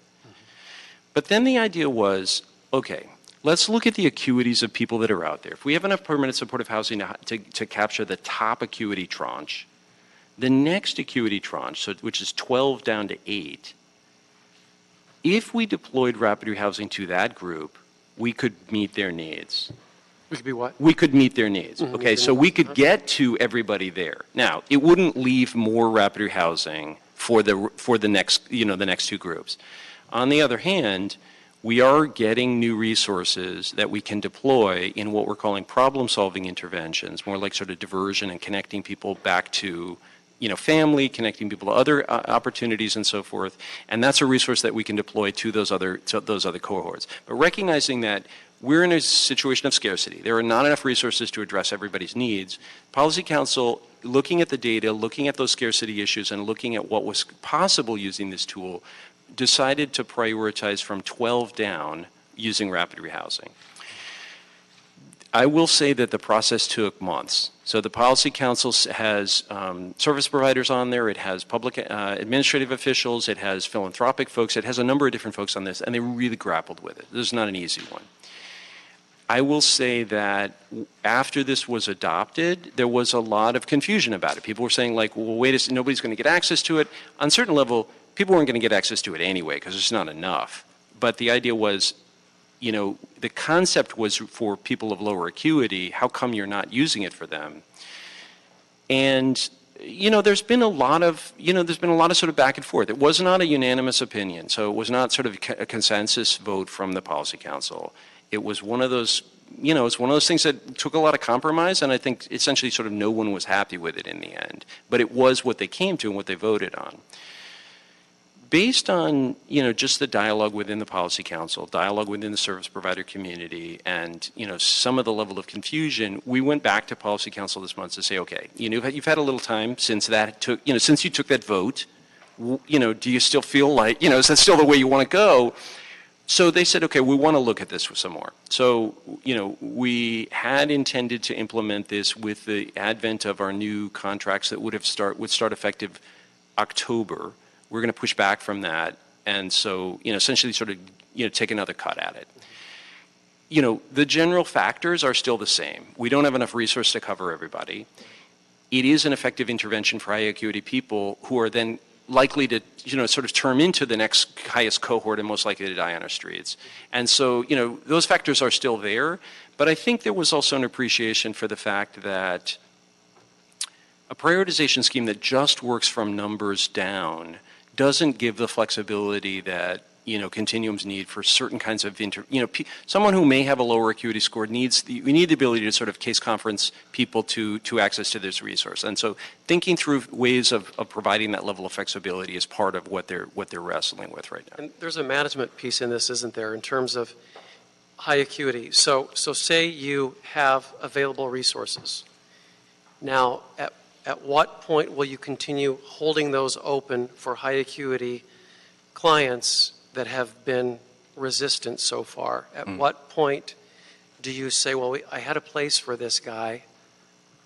But then the idea was, okay, let's look at the acuities of people that are out there. If we have enough permanent supportive housing to capture the top acuity tranche, the next acuity tranche, which is 12 down to 8, if we deployed rapid rehousing to that group, we could meet their needs. We could be what? We could meet their needs. Mm-hmm. Okay, so we could get to everybody there. Now, it wouldn't leave more rapid rehousing for the next two groups. On the other hand, we are getting new resources that we can deploy in what we're calling problem-solving interventions, more like sort of diversion and connecting people back to family, connecting people to other opportunities and so forth. And that's a resource that we can deploy to those other cohorts. But recognizing that we're in a situation of scarcity, there are not enough resources to address everybody's needs, Policy Council, looking at the data, looking at those scarcity issues, and looking at what was possible using this tool, decided to prioritize from 12 down using rapid rehousing. I will say that the process took months. So the Policy Council has service providers on there, it has public administrative officials, it has philanthropic folks, it has a number of different folks on this, and they really grappled with it. This is not an easy one. I will say that after this was adopted, there was a lot of confusion about it. People were saying like, well, wait a second, nobody's going to get access to it. On a certain level, people weren't going to get access to it anyway because it's not enough. But the idea was, the concept was for people of lower acuity, how come you're not using it for them? And, there's been a lot of sort of back and forth. It was not a unanimous opinion, so it was not sort of a consensus vote from the Policy Council. It was one of those, it's one of those things that took a lot of compromise, and I think essentially sort of no one was happy with it in the end. But it was what they came to and what they voted on. Based on, just the dialogue within the Policy Council, dialogue within the service provider community, and, some of the level of confusion, we went back to Policy Council this month to say, okay, you've had a little time since since you took that vote, do you still feel like, is that still the way you want to go? So they said, okay, we want to look at this some more. So, we had intended to implement this with the advent of our new contracts that would start effective October. We're going to push back from that, and so, essentially sort of, take another cut at it. The general factors are still the same. We don't have enough resource to cover everybody. It is an effective intervention for high acuity people who are then likely to, sort of term into the next highest cohort and most likely to die on our streets. And so, those factors are still there, but I think there was also an appreciation for the fact that a prioritization scheme that just works from numbers down doesn't give the flexibility that continuums need for certain kinds of someone who may have a lower acuity score we need the ability to sort of case conference people to access to this resource. And so thinking through ways of providing that level of flexibility is part of what they're wrestling with right now. And there's a management piece in this, isn't there, in terms of high acuity. So say you have available resources. Now, at what point will you continue holding those open for high acuity clients that have been resistant so far? At what point do you say, well, I had a place for this guy,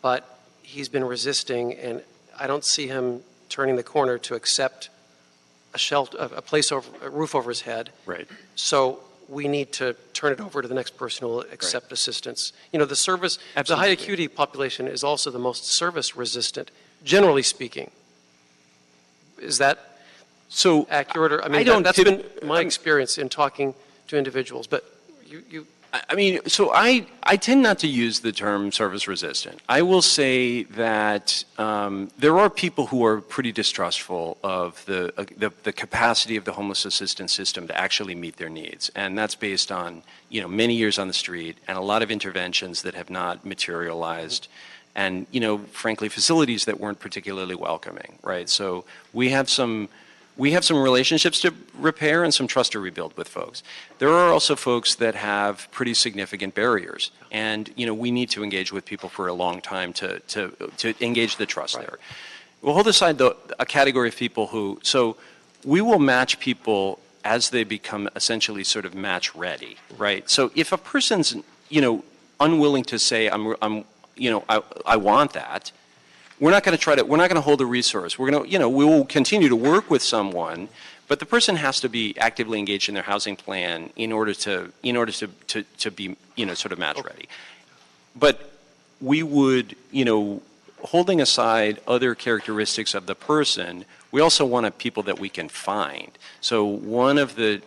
but he's been resisting, and I don't see him turning the corner to accept a shelter, a roof over his head. Right. So we need to turn it over to the next person who will accept assistance. The service, the high acuity population is also the most service resistant, generally speaking. Is that so accurate? Or, that's been my experience in talking to individuals. But I tend not to use the term service resistant. I will say that there are people who are pretty distrustful of the capacity of the homeless assistance system to actually meet their needs, and that's based on many years on the street and a lot of interventions that have not materialized. And frankly, facilities that weren't particularly welcoming, right? So we have some relationships to repair and some trust to rebuild with folks. There are also folks that have pretty significant barriers, and we need to engage with people for a long time to engage the trust there. We'll hold aside a category of people so we will match people as they become essentially sort of match ready, right? So if a person's unwilling to say I want that, we're not going to hold a resource. we will continue to work with someone, but the person has to be actively engaged in their housing plan in order to be, sort of match ready. But we would, holding aside other characteristics of the person, we also want people that we can find. So one of the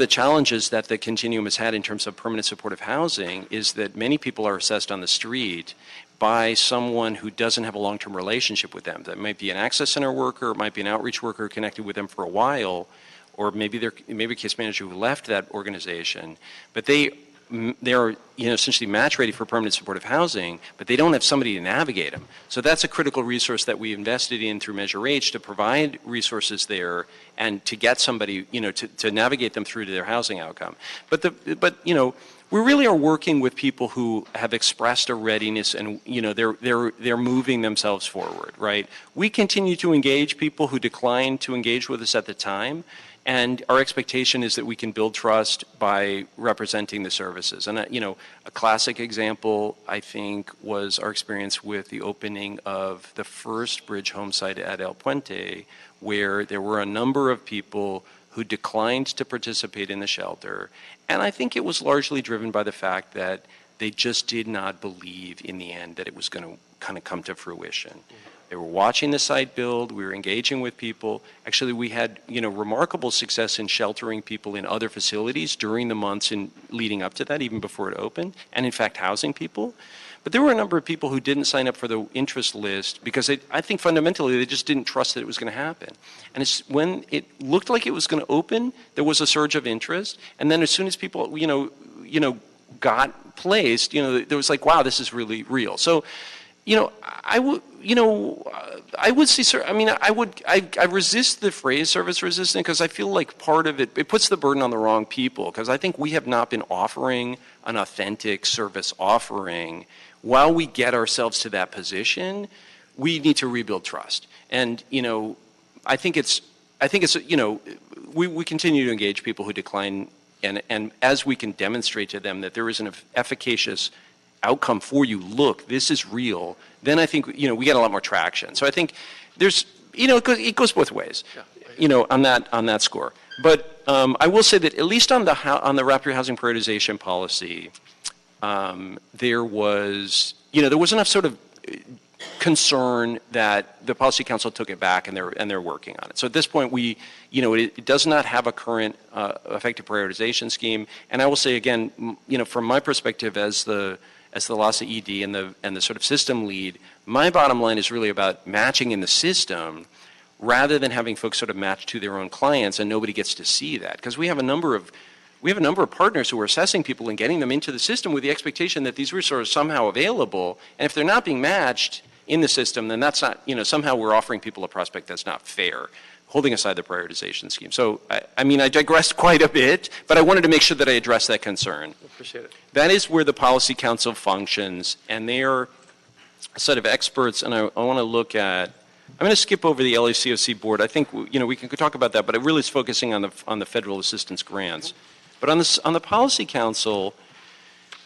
challenges that the Continuum has had in terms of permanent supportive housing is that many people are assessed on the street by someone who doesn't have a long-term relationship with them. That might be an access center worker, it might be an outreach worker connected with them for a while, or maybe a case manager who left that organization, but they're essentially match ready for permanent supportive housing, but they don't have somebody to navigate them. So that's a critical resource that we invested in through Measure H to provide resources there and to get somebody to navigate them through to their housing outcome. But we really are working with people who have expressed a readiness, and they're moving themselves forward, right? We continue to engage people who decline to engage with us at the time, and our expectation is that we can build trust by representing the services. And a classic example, I think, was our experience with the opening of the first bridge home site at El Puente, where there were a number of people who declined to participate in the shelter. And I think it was largely driven by the fact that they just did not believe in the end that it was going to kind of come to fruition. Mm-hmm. They were watching the site build, we were engaging with people. Actually, we had remarkable success in sheltering people in other facilities during the months leading up to that, even before it opened, and in fact housing people. But there were a number of people who didn't sign up for the interest list because I think fundamentally they just didn't trust that it was going to happen. And when it looked like it was going to open, there was a surge of interest. And then as soon as people, got placed, there was like, wow, this is really real. So, I would say, sir, I resist the phrase service resistant because I feel like part of it puts the burden on the wrong people, because I think we have not been offering an authentic service offering. While we get ourselves to that position, we need to rebuild trust. And, I think it's I think it's, we continue to engage people who decline, and as we can demonstrate to them that there is an efficacious outcome for you, look, this is real, then I think, we get a lot more traction. So I think there's, it goes both ways, on that score. But I will say that at least on the rapid housing prioritization policy, there was enough sort of concern that the Policy Council took it back and they're working on it. So at this point, it does not have a current effective prioritization scheme. And I will say again, from my perspective as the LASA ED and the sort of system lead, my bottom line is really about matching in the system rather than having folks sort of match to their own clients and nobody gets to see that. Because we have a number of partners who are assessing people and getting them into the system with the expectation that these resources are somehow available. And if they're not being matched in the system, then that's not, somehow we're offering people a prospect that's not fair, holding aside the prioritization scheme. So, I digressed quite a bit, but I wanted to make sure that I addressed that concern. Appreciate it. That is where the Policy Council functions, and they're a set of experts, and I want to look at, I'm going to skip over the LACOC board. I think, we can talk about that, but it really is focusing on the federal assistance grants. But on the Policy Council,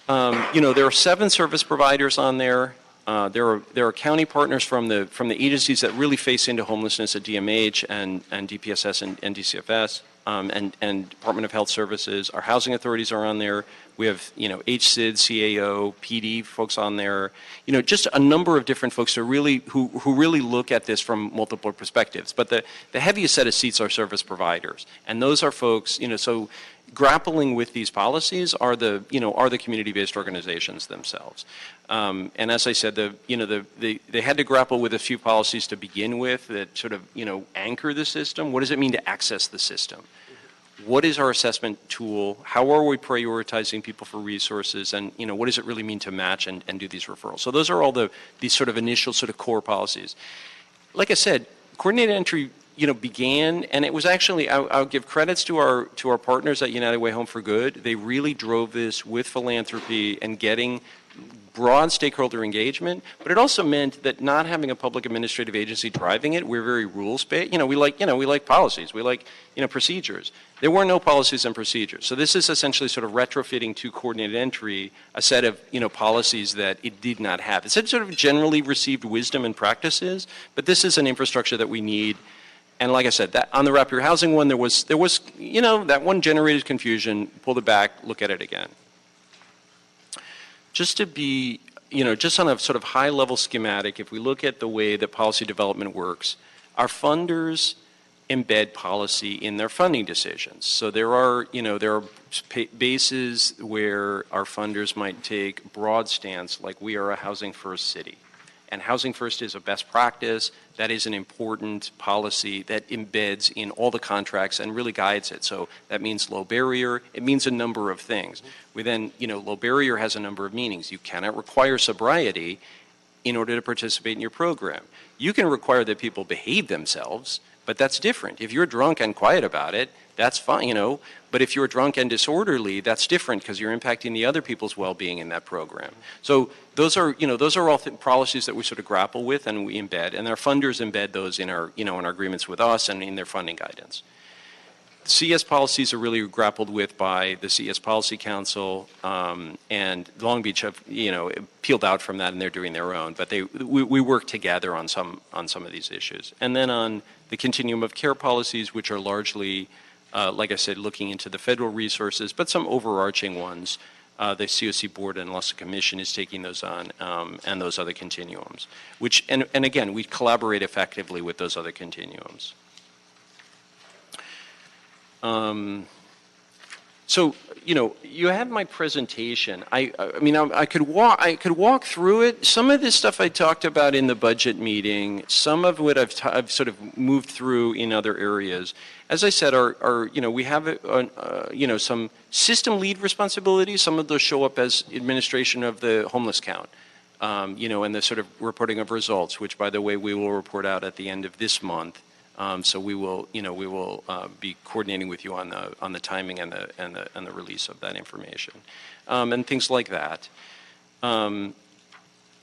there are 7 service providers on there. There are county partners from the agencies that really face into homelessness at DMH and DPSS and DCFS and Department of Health Services. Our housing authorities are on there. We have HSID, CAO, PD folks on there. Just a number of different folks who really look at this from multiple perspectives. But the heaviest set of seats are service providers, and those are folks. So grappling with these policies are the community-based organizations themselves. And as I said, they had to grapple with a few policies to begin with that sort of anchor the system. What does it mean to access the system? What is our assessment tool? How are we prioritizing people for resources? And what does it really mean to match and do these referrals? So those are all these sort of initial sort of core policies. Like I said, coordinated entry began, and it was actually, I'll give credits to our partners at United Way Home for Good. They really drove this with philanthropy and getting broad stakeholder engagement, but it also meant that not having a public administrative agency driving it, we're very rules-based. We like policies, we like, procedures. There were no policies and procedures. So this is essentially sort of retrofitting to coordinated entry a set of, policies that it did not have. It's sort of generally received wisdom and practices, but this is an infrastructure that we need. And like I said, that on the rapid housing one, there was, that one generated confusion. Pull it back, look at it again. Just to be, just on a sort of high-level schematic, if we look at the way that policy development works, our funders embed policy in their funding decisions. So there are bases where our funders might take broad stance, like we are a housing-first city. And Housing First is a best practice. That is an important policy that embeds in all the contracts and really guides it. So that means low barrier. It means a number of things. We then, low barrier has a number of meanings. You cannot require sobriety in order to participate in your program. You can require that people behave themselves, but that's different. If you're drunk and quiet about it, that's fine, but if you're drunk and disorderly, that's different because you're impacting the other people's well-being in that program. So those are all policies that we sort of grapple with and we embed, and our funders embed those in our, in our agreements with us and in their funding guidance. CS policies are really grappled with by the CS Policy Council, and Long Beach have, peeled out from that and they're doing their own, but we work together on some of these issues. And then on the continuum of care policies, which are largely, like I said, looking into the federal resources, but some overarching ones. The COC Board and LASA Commission is taking those on, and those other continuums. And again, we collaborate effectively with those other continuums. So, you have my presentation. I could walk through it. Some of this stuff I talked about in the budget meeting. Some of what I've sort of moved through in other areas. As I said, we have some system lead responsibilities. Some of those show up as administration of the homeless count, and the sort of reporting of results, which, by the way, we will report out at the end of this month. So we will be coordinating with you on the timing and the release of that information, and things like that.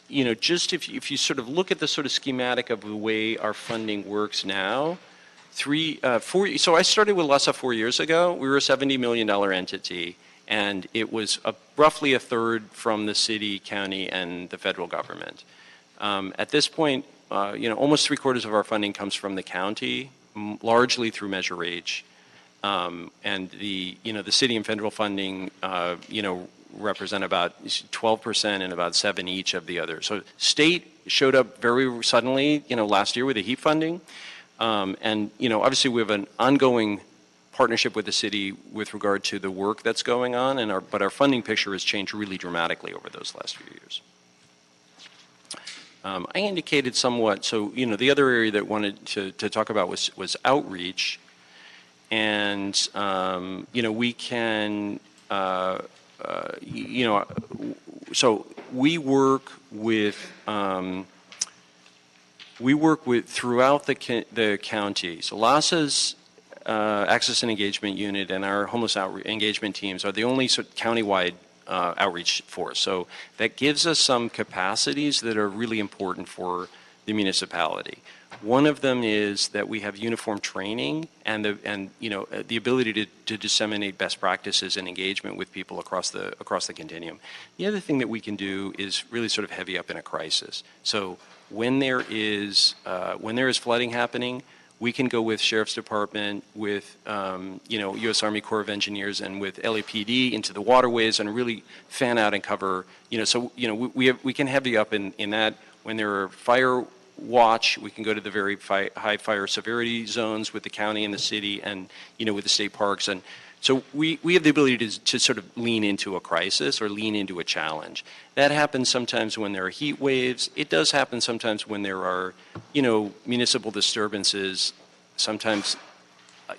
Just if you sort of look at the sort of schematic of the way our funding works now, So I started with LASA 4 years ago. We were a $70 million entity, and it was roughly a third from the city, county, and the federal government. At this point, almost 3/4 of our funding comes from the county, largely through Measure H. And the city and federal funding, represent about 12% and about 7% each of the others. So state showed up very suddenly, last year with the HEAP funding. And obviously we have an ongoing partnership with the city with regard to the work that's going on, but our funding picture has changed really dramatically over those last few years. I indicated somewhat, so the other area that I wanted to talk about was outreach. And, we can, so we work with throughout the county. So LASA's Access and Engagement Unit and our homeless engagement teams are the only sort of countywide outreach force. So that gives us some capacities that are really important for the municipality. One of them is that we have uniform training and the ability to disseminate best practices and engagement with people across the continuum. The other thing that we can do is really sort of heavy up in a crisis. So when there is flooding happening, we can go with Sheriff's Department, with U.S. Army Corps of Engineers, and with LAPD into the waterways and really fan out and cover. We can heavy up in that. When there are fire watch, we can go to the very high fire severity zones with the county and the city, and with the state parks. And so we have the ability to sort of lean into a crisis or lean into a challenge. That happens sometimes when there are heat waves. It does happen sometimes when there are, municipal disturbances. Sometimes,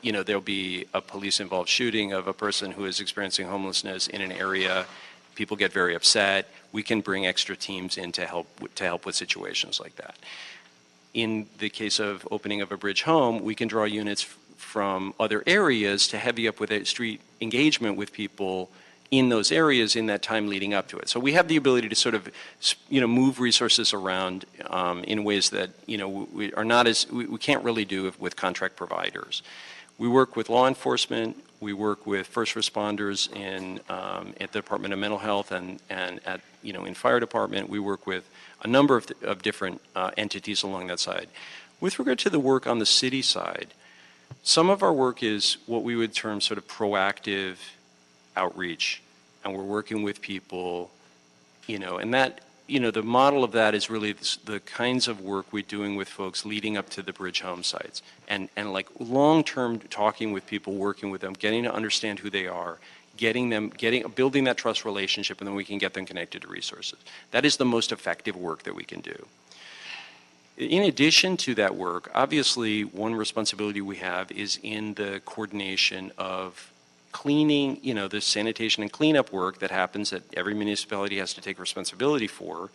there'll be a police-involved shooting of a person who is experiencing homelessness in an area. People get very upset. We can bring extra teams in to help with situations like that. In the case of opening of a bridge home, we can draw units from other areas to heavy up with a street engagement with people in those areas in that time leading up to it. So we have the ability to sort of, move resources around in ways that, we are not as, we can't really do with contract providers. We work with law enforcement. We work with first responders at the Department of Mental Health and at, in fire department. We work with a number of different entities along that side. With regard to the work on the city side, some of our work is what we would term sort of proactive outreach, and we're working with people, and that, the model of that is really the kinds of work we're doing with folks leading up to the bridge home sites, and like long-term talking with people, working with them, getting to understand who they are, building that trust relationship, and then we can get them connected to resources. That is the most effective work that we can do. In addition to that work, obviously one responsibility we have is in the coordination of cleaning, the sanitation and cleanup work that happens that every municipality has to take responsibility for,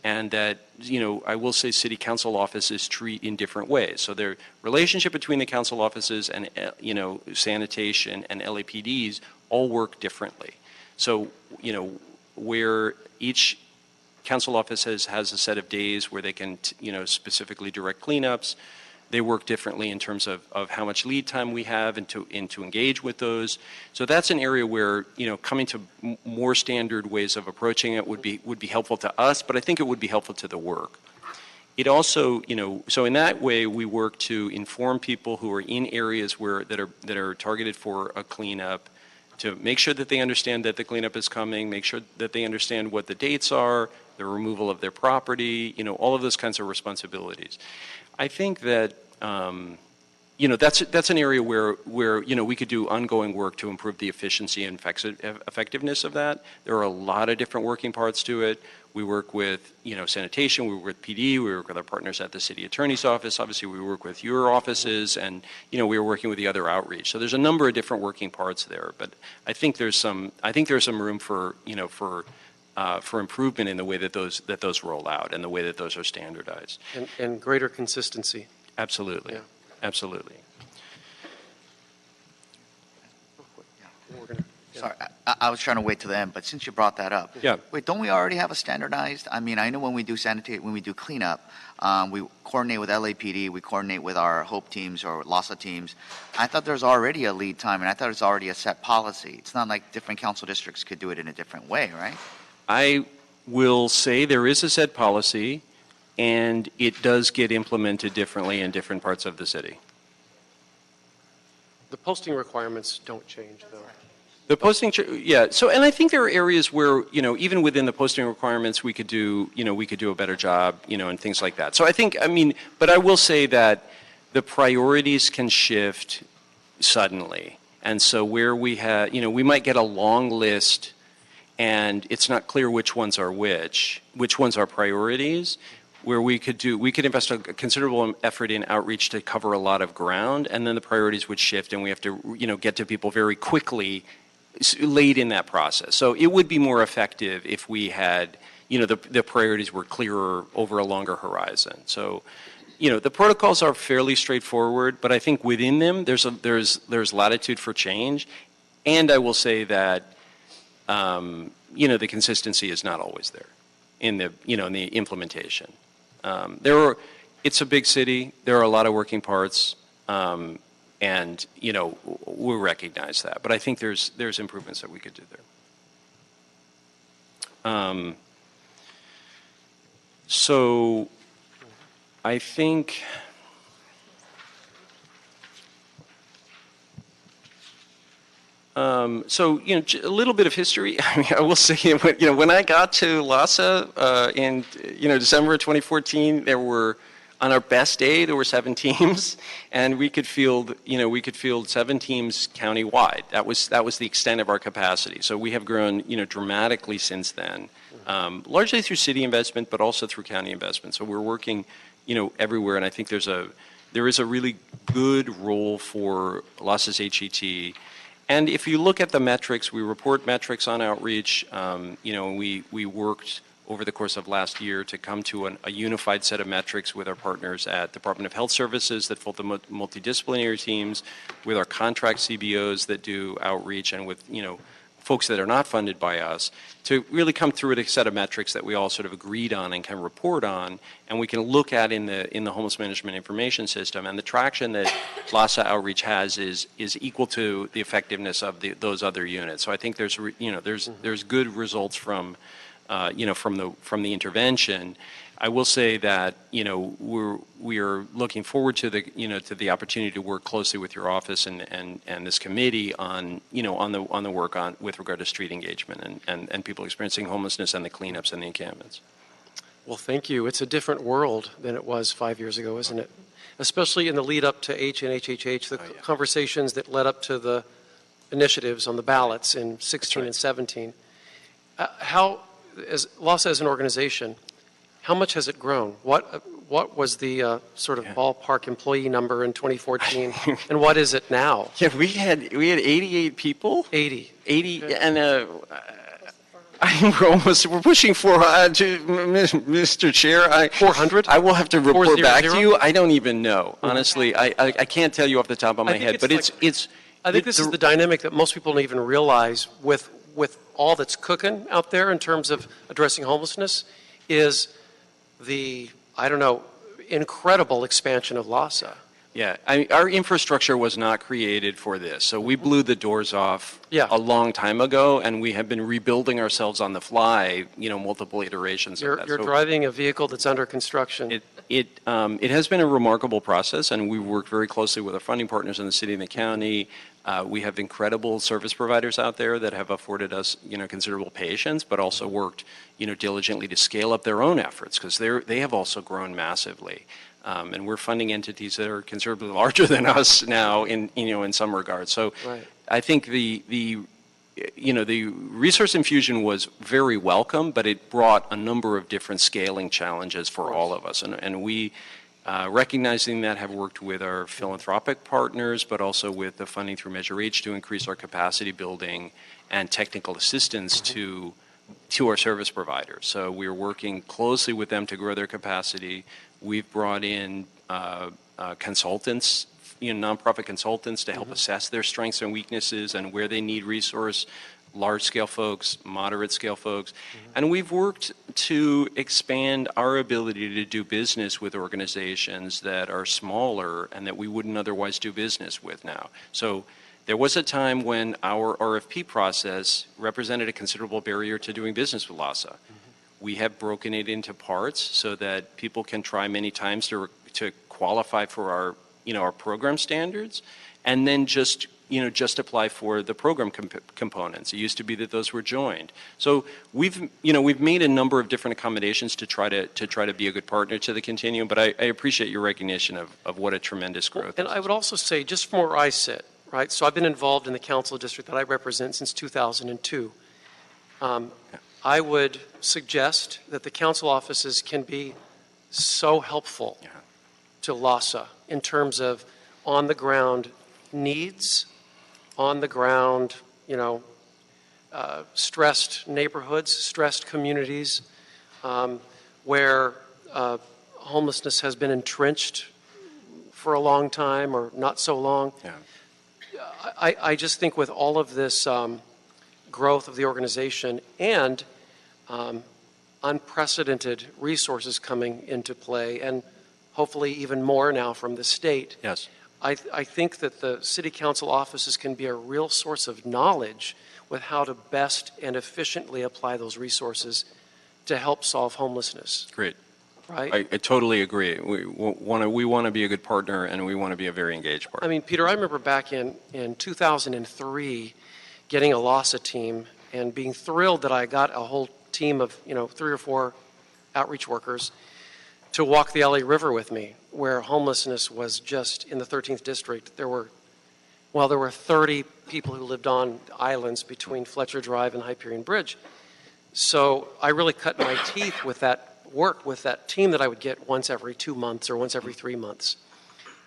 and that, I will say city council offices treat in different ways. So the relationship between the council offices and, sanitation and LAPDs all work differently. So, where each council office has a set of days where they can, specifically direct cleanups. They work differently in terms of how much lead time we have and to engage with those. So that's an area where, coming to more standard ways of approaching it would be helpful to us, but I think it would be helpful to the work. It also, so in that way we work to inform people who are in areas that are targeted for a cleanup, to make sure that they understand that the cleanup is coming, make sure that they understand what the dates are, the removal of their property, all of those kinds of responsibilities. I think that, that's an area where we could do ongoing work to improve the efficiency and effectiveness of that. There are a lot of different working parts to it. We work with, sanitation, we work with PD, we work with our partners at the city attorney's office. Obviously, we work with your offices, and, we are working with the other outreach. So there's a number of different working parts there. But I think there's some room for, for improvement in the way that those roll out and the way that those are standardized. And greater consistency. Absolutely. Yeah. Absolutely. Sorry, I was trying to wait to the end, but since you brought that up. Yeah. Wait, don't we already have a standardized? I mean, I know when we do when we do cleanup, we coordinate with LAPD, we coordinate with our HOPE teams or LASA teams. I thought there's already a lead time, and I thought it's already a set policy. It's not like different council districts could do it in a different way, right? I will say there is a set policy, and it does get implemented differently in different parts of the city. The posting requirements don't change, though. The posting, yeah. So, and I think there are areas where, even within the posting requirements, we could do a better job, and things like that. So I think, but I will say that the priorities can shift suddenly. And so where we have, we might get a long list and it's not clear which ones are which ones are priorities, where we could invest a considerable effort in outreach to cover a lot of ground, and then the priorities would shift and we have to, get to people very quickly late in that process. So it would be more effective if we had, the priorities were clearer over a longer horizon. So, the protocols are fairly straightforward, but I think within them there's latitude for change, and I will say that the consistency is not always there in the in the implementation. It's a big city. There are a lot of working parts. And we recognize that, but I think there's improvements that we could do there. So I think a little bit of history. I will say, when I got to LASA in December of 2014, on our best day, there were 7 teams, and we could field 7 teams countywide. That was the extent of our capacity. So we have grown, dramatically since then, largely through city investment, but also through county investment. So we're working, everywhere, and I think there is a really good role for LASA's HET. And if you look at the metrics, we report metrics on outreach. We worked over the course of last year to come to a unified set of metrics with our partners at Department of Health Services that fold the multidisciplinary teams, with our contract CBOs that do outreach, and with folks that are not funded by us, to really come through with a set of metrics that we all sort of agreed on and can report on, and we can look at in the homeless management information system. And the traction that LASA outreach has is equal to the effectiveness of those other units. So I think there's good results from from the intervention. I will say that we are looking forward to the opportunity to work closely with your office and this committee on the work with regard to street engagement and people experiencing homelessness and the cleanups and the encampments. Well, thank you. It's a different world than it was 5 years ago, isn't it? Especially in the lead up to H and HHH, the conversations that led up to the initiatives on the ballots in 16 and 17. As LASA as an organization, how much has it grown? What was the sort of ballpark employee number in 2014, and what is it now? Yeah, we had 88 people. 80, and we're pushing 400. Mr. Chair, 400. I will have to report 400? back to you. I don't even know, honestly. I can't tell you off the top of my head, but it's. I think this is the dynamic that most people don't even realize with all that's cooking out there in terms of addressing homelessness is the, incredible expansion of LASA. Yeah, our infrastructure was not created for this, so we blew the doors off a long time ago, and we have been rebuilding ourselves on the fly, multiple iterations of that. You're driving a vehicle that's under construction. It has been a remarkable process, and we worked very closely with our funding partners in the city and the county. We have incredible service providers out there that have afforded us, considerable patience, but also worked, diligently to scale up their own efforts, because they have also grown massively. And we're funding entities that are considerably larger than us now in some regards. So I think the resource infusion was very welcome, but it brought a number of different scaling challenges for all of us. And we, recognizing that, have worked with our philanthropic partners, but also with the funding through Measure H to increase our capacity building and technical assistance to our service providers. So we're working closely with them to grow their capacity. We've brought in consultants, nonprofit consultants to help assess their strengths and weaknesses and where they need resource, large-scale folks, moderate-scale folks. And we've worked to expand our ability to do business with organizations that are smaller and that we wouldn't otherwise do business with now. So there was a time when our RFP process represented a considerable barrier to doing business with LASA. We have broken it into parts so that people can try many times to qualify for our program standards, and then just apply for the program components. It used to be that those were joined. So we've made a number of different accommodations to try to be a good partner to the Continuum. But I appreciate your recognition of what a tremendous growth. And I would also say, just from where I sit, right? So I've been involved in the council district that I represent since 2002. I would suggest that the council offices can be so helpful to LASA in terms of on-the-ground needs, on-the-ground, stressed neighborhoods, stressed communities, where homelessness has been entrenched for a long time or not so long. Yeah. I just think with all of this growth of the organization and unprecedented resources coming into play, and hopefully even more now from the state, Yes. I think that the city council offices can be a real source of knowledge with how to best and efficiently apply those resources to help solve homelessness. Great. Right? I totally agree. We want to be a good partner, and we want to be a very engaged partner. I mean, Peter, I remember back in 2003 getting a LASA team and being thrilled that I got a whole team of 3 or 4 outreach workers to walk the LA River with me, where homelessness was just in the 13th district. There were 30 people who lived on islands between Fletcher Drive and Hyperion Bridge. So I really cut my teeth with that work with that team that I would get once every 2 months or once every 3 months.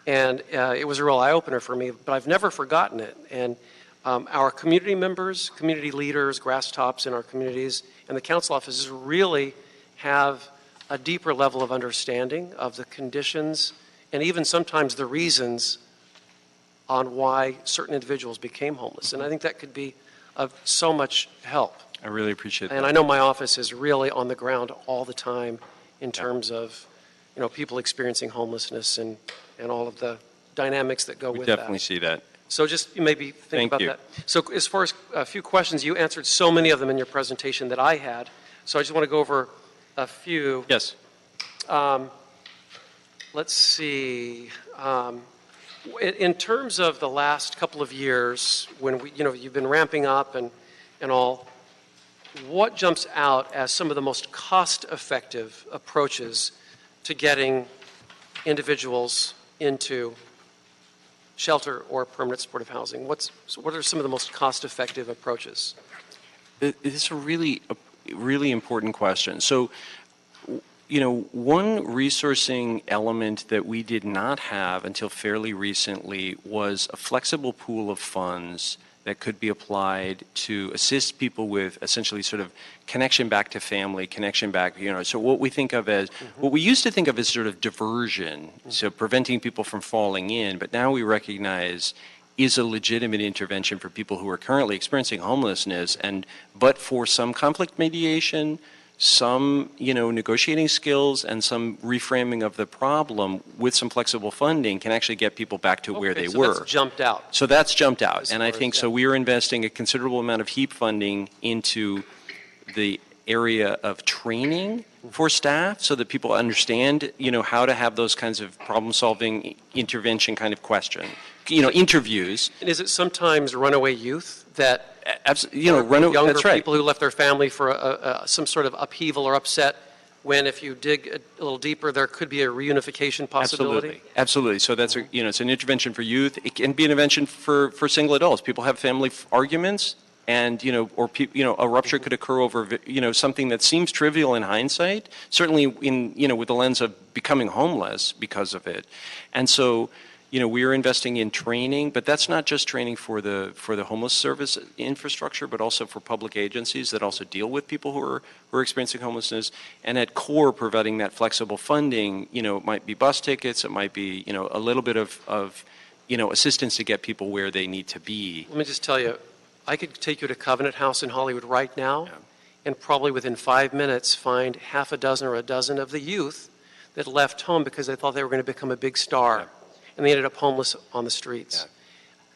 And it was a real eye-opener for me, but I've never forgotten it. And our community members, community leaders, grass tops in our communities, and the council offices really have a deeper level of understanding of the conditions and even sometimes the reasons on why certain individuals became homeless. And I think that could be of so much help. I really appreciate that. And I know my office is really on the ground all the time in terms of people experiencing homelessness and all of the dynamics that go with that. We definitely see that. So just maybe think about that. So as far as a few questions, you answered so many of them in your presentation that I had. So I just want to go over a few. Yes. Let's see. In terms of the last couple of years, when you've been ramping up and all, what jumps out as some of the most cost-effective approaches to getting individuals into shelter or permanent supportive housing? What are some of the most cost-effective approaches? It's a really important question. So, one resourcing element that we did not have until fairly recently was a flexible pool of funds that could be applied to assist people with essentially sort of connection back to family, connection back, so what we think of as, what we used to think of as sort of diversion, so preventing people from falling in, but now we recognize is a legitimate intervention for people who are currently experiencing homelessness, but for some conflict mediation, some negotiating skills, and some reframing of the problem with some flexible funding can actually get people back to where they were. So that's jumped out. So that's jumped out, and I think so. We are investing a considerable amount of HEAP funding into the area of training for staff, so that people understand, how to have those kinds of problem-solving intervention kind of question, interviews. And is it sometimes runaway youth that? Absolutely, younger that's right. people who left their family for some sort of upheaval or upset, when if you dig a little deeper, there could be a reunification possibility? Absolutely. So that's it's an intervention for youth. It can be an intervention for single adults. People have family arguments, and a rupture could occur over something that seems trivial in hindsight. Certainly with the lens of becoming homeless because of it, and so. We are investing in training, but that's not just training for the homeless service infrastructure, but also for public agencies that also deal with people who are experiencing homelessness. And at core, providing that flexible funding, it might be bus tickets, it might be a little bit of assistance to get people where they need to be. Let me just tell you, I could take you to Covenant House in Hollywood right now, and probably within 5 minutes find half a dozen or a dozen of the youth that left home because they thought they were going to become a big star, and they ended up homeless on the streets.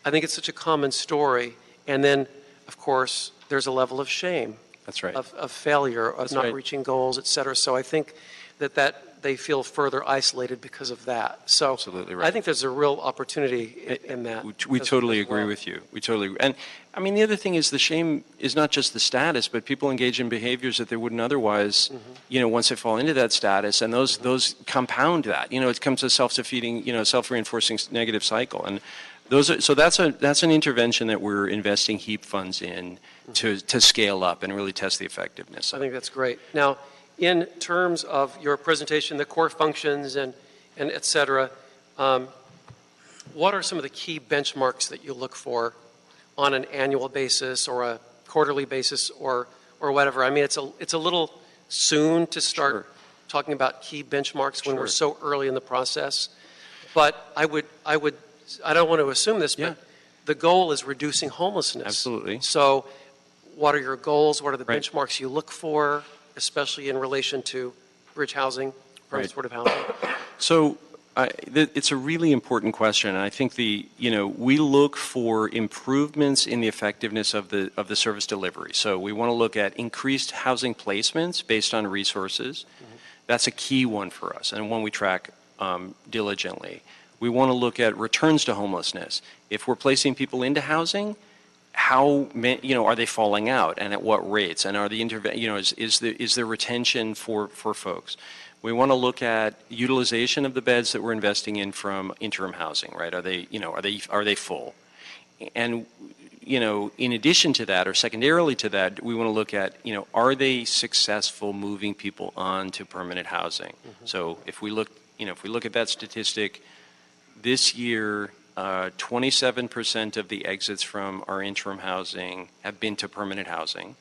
I think it's such a common story. And then, of course, there's a level of shame. That's right. Of failure, of not reaching goals, et cetera. So I think that they feel further isolated because of that. So Absolutely right. I think there's a real opportunity in that. We totally agree with you. We totally. And I mean, the other thing is the shame is not just the status, but people engage in behaviors that they wouldn't otherwise, once they fall into that status, and those compound that. It comes to a self-defeating, self-reinforcing negative cycle. And that's an intervention that we're investing HEAP funds in to scale up and really test the effectiveness. I think that's great. Now, in terms of your presentation, the core functions and et cetera, what are some of the key benchmarks that you look for on an annual basis or a quarterly basis or whatever? I mean, it's a little soon to start talking about key benchmarks when we're so early in the process. But I don't want to assume this, but the goal is reducing homelessness. Absolutely. So what are your goals? What are the benchmarks you look for, especially in relation to bridge housing, permanent supportive housing? So it's a really important question. And I think we look for improvements in the effectiveness of the service delivery. So we want to look at increased housing placements based on resources. That's a key one for us and one we track diligently. We want to look at returns to homelessness. If we're placing people into housing, how are they falling out and at what rates? And are the is there retention for folks? We want to look at utilization of the beds that we're investing in from interim housing, right? Are they full? And in addition to that, or secondarily to that, we want to look at are they successful moving people on to permanent housing? So if we look at that statistic, this year, 27% of the exits from our interim housing have been to permanent housing,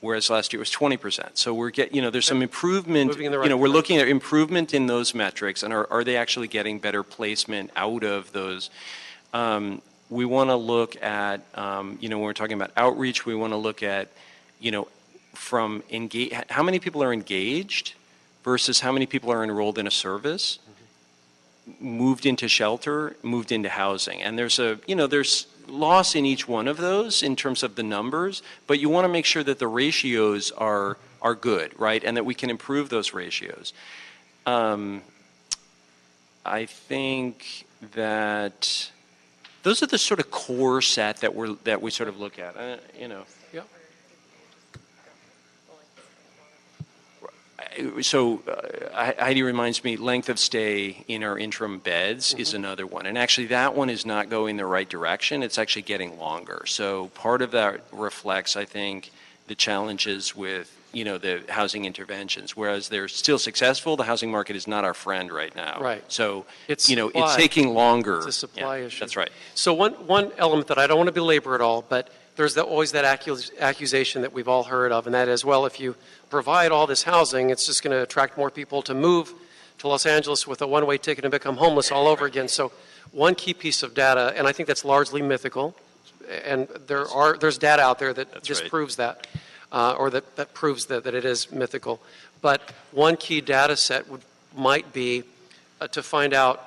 whereas last year it was 20%. So we're there's some improvement. Moving in the right we're looking at improvement in those metrics, and are they actually getting better placement out of those? We want to look at when we're talking about outreach, we want to look at how many people are engaged versus how many people are enrolled in a service, moved into shelter, moved into housing. And there's loss in each one of those in terms of the numbers, but you want to make sure that the ratios are good, right? And that we can improve those ratios. I think that those are the sort of core set that we sort of look at, Yeah. So Heidi reminds me, length of stay in our interim beds is another one. And actually that one is not going the right direction. It's actually getting longer. So part of that reflects, I think, the challenges with, the housing interventions. Whereas they're still successful, the housing market is not our friend right now. Right. So, it's it's taking longer. It's a supply issue. That's right. So one element that I don't want to belabor at all, but there's always that accusation that we've all heard of, and that is, well, if you provide all this housing, it's just going to attract more people to move to Los Angeles with a one-way ticket and become homeless all over again. So one key piece of data, and I think that's largely mythical, and there's data out there that disproves that, or that proves that it is mythical. But one key data set might be to find out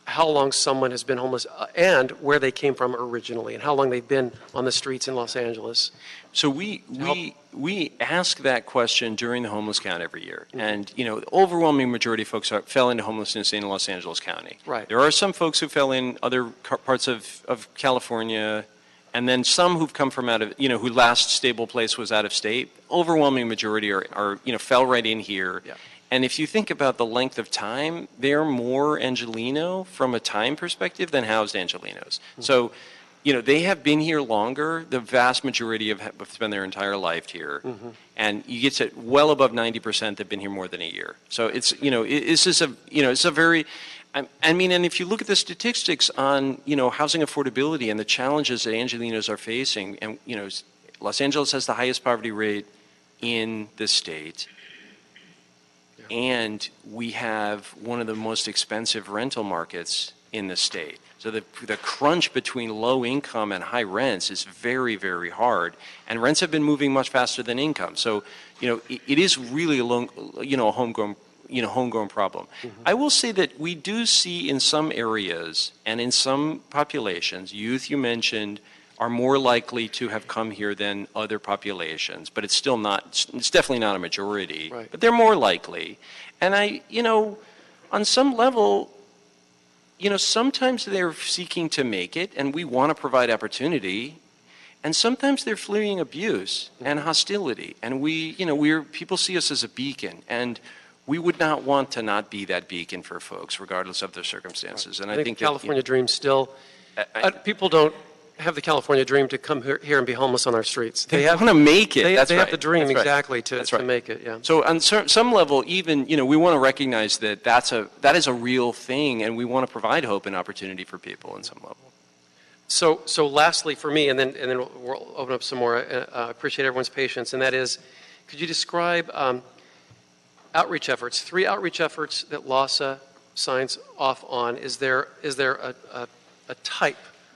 how long someone has been homeless and where they came from originally and how long they've been on the streets in Los Angeles. So we ask that question during the homeless count every year. And, the overwhelming majority of folks fell into homelessness in Los Angeles County. Right. There are some folks who fell in other parts of California, and then some who've come from out of, who last stable place was out of state. Overwhelming majority are fell right in here. Yeah. And if you think about the length of time, they're more Angelino from a time perspective than housed Angelinos. So, they have been here longer. The vast majority have spent their entire life here. And you get to well above 90% have been here more than a year. So it's, it's just it's a very, and if you look at the statistics on, housing affordability and the challenges that Angelinos are facing, and, Los Angeles has the highest poverty rate in the state. And we have one of the most expensive rental markets in the state. So the crunch between low income and high rents is very, very hard, and rents have been moving much faster than income. So, it is really a homegrown problem. I will say that we do see in some areas and in some populations, youth you mentioned, are more likely to have come here than other populations, but it's definitely not a majority, right. But they're more likely. And on some level, sometimes they're seeking to make it, and we want to provide opportunity, and sometimes they're fleeing abuse and hostility, and people see us as a beacon, and we would not want to not be that beacon for folks, regardless of their circumstances. And I think the California dream still, people don't have the California dream to come here and be homeless on our streets. They want to make it. They have the dream exactly to make it. Yeah. So on some level, even we want to recognize that that is a real thing, and we want to provide hope and opportunity for people on some level. So lastly for me, and then we'll open up some more. I appreciate everyone's patience, and that is, could you describe outreach efforts? 3 outreach efforts that LAHSA signs off on. Is there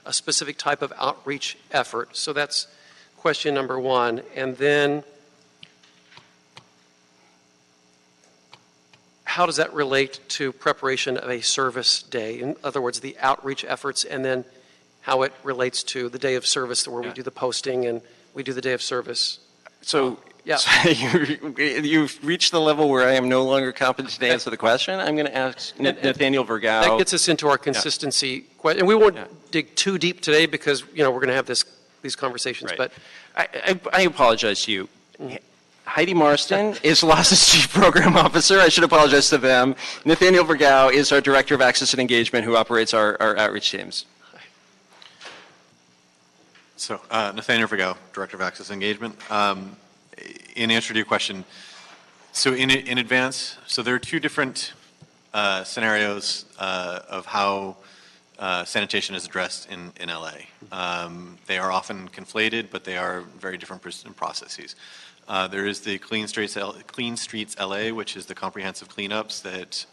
a specific type of outreach effort? So that's question number 1. And then how does that relate to preparation of a service day? In other words, the outreach efforts, and then how it relates to the day of service where we do the posting and we do the day of service. So, yeah. So you've reached the level where I am no longer competent to answer the question. I'm going to ask Nathaniel Vergao. That gets us into our consistency question. And we won't dig too deep today because, we're going to have these conversations. Right. But I apologize to you. Heidi Marston is LAHSA's Chief Program Officer. I should apologize to them. Nathaniel Vergao is our Director of Access and Engagement who operates our outreach teams. So, Nathaniel Vergao, Director of Access and Engagement. In answer to your question, so in advance, so there are 2 different scenarios of how sanitation is addressed in LA. They are often conflated, but they are very different processes. There is the Clean Streets LA, which is the comprehensive cleanups that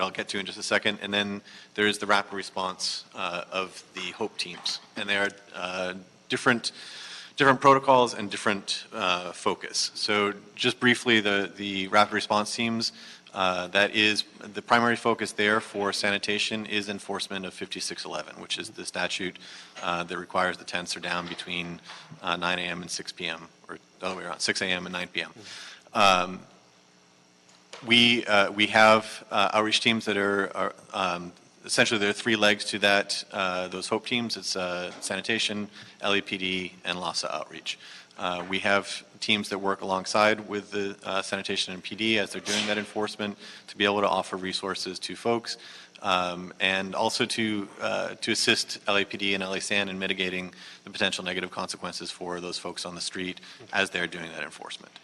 I'll get to in just a second, and then there is the rapid response of the HOPE teams, and they are different protocols and different focus. So just briefly, the rapid response teams, that is the primary focus there for sanitation is enforcement of 5611, which is the statute that requires the tents are down between 9 a.m. and 6 p.m. or the other way around, 6 a.m. and 9 p.m. We have outreach teams that are essentially there are 3 legs to that those HOPE teams. It's sanitation, LAPD, and LAHSA outreach. We have teams that work alongside with the sanitation and PD as they're doing that enforcement to be able to offer resources to folks, and also to assist LAPD and LASAN in mitigating the potential negative consequences for those folks on the street as they're doing that enforcement.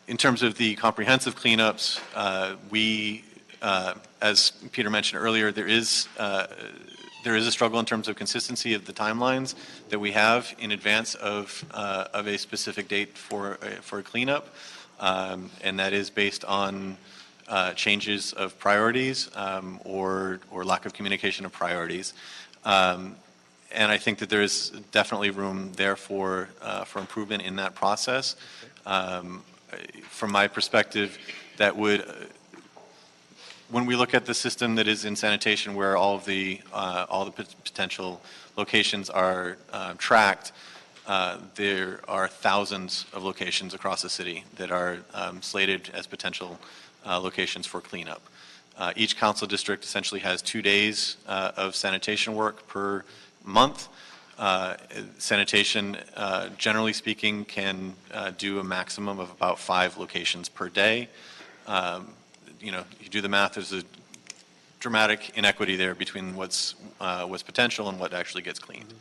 In terms of the comprehensive cleanups, as Peter mentioned earlier, there is a struggle in terms of consistency of the timelines that we have in advance of a specific date for a cleanup, and that is based on changes of priorities or lack of communication of priorities. And I think that there is definitely room there for improvement in that process. From my perspective, that would, when we look at the system that is in sanitation, where all the potential locations are tracked, there are thousands of locations across the city that are slated as potential locations for cleanup. Each council district essentially has 2 days of sanitation work per month. Sanitation, generally speaking, can do a maximum of about 5 locations per day. You do the math, there's a dramatic inequity there between what's potential and what actually gets cleaned.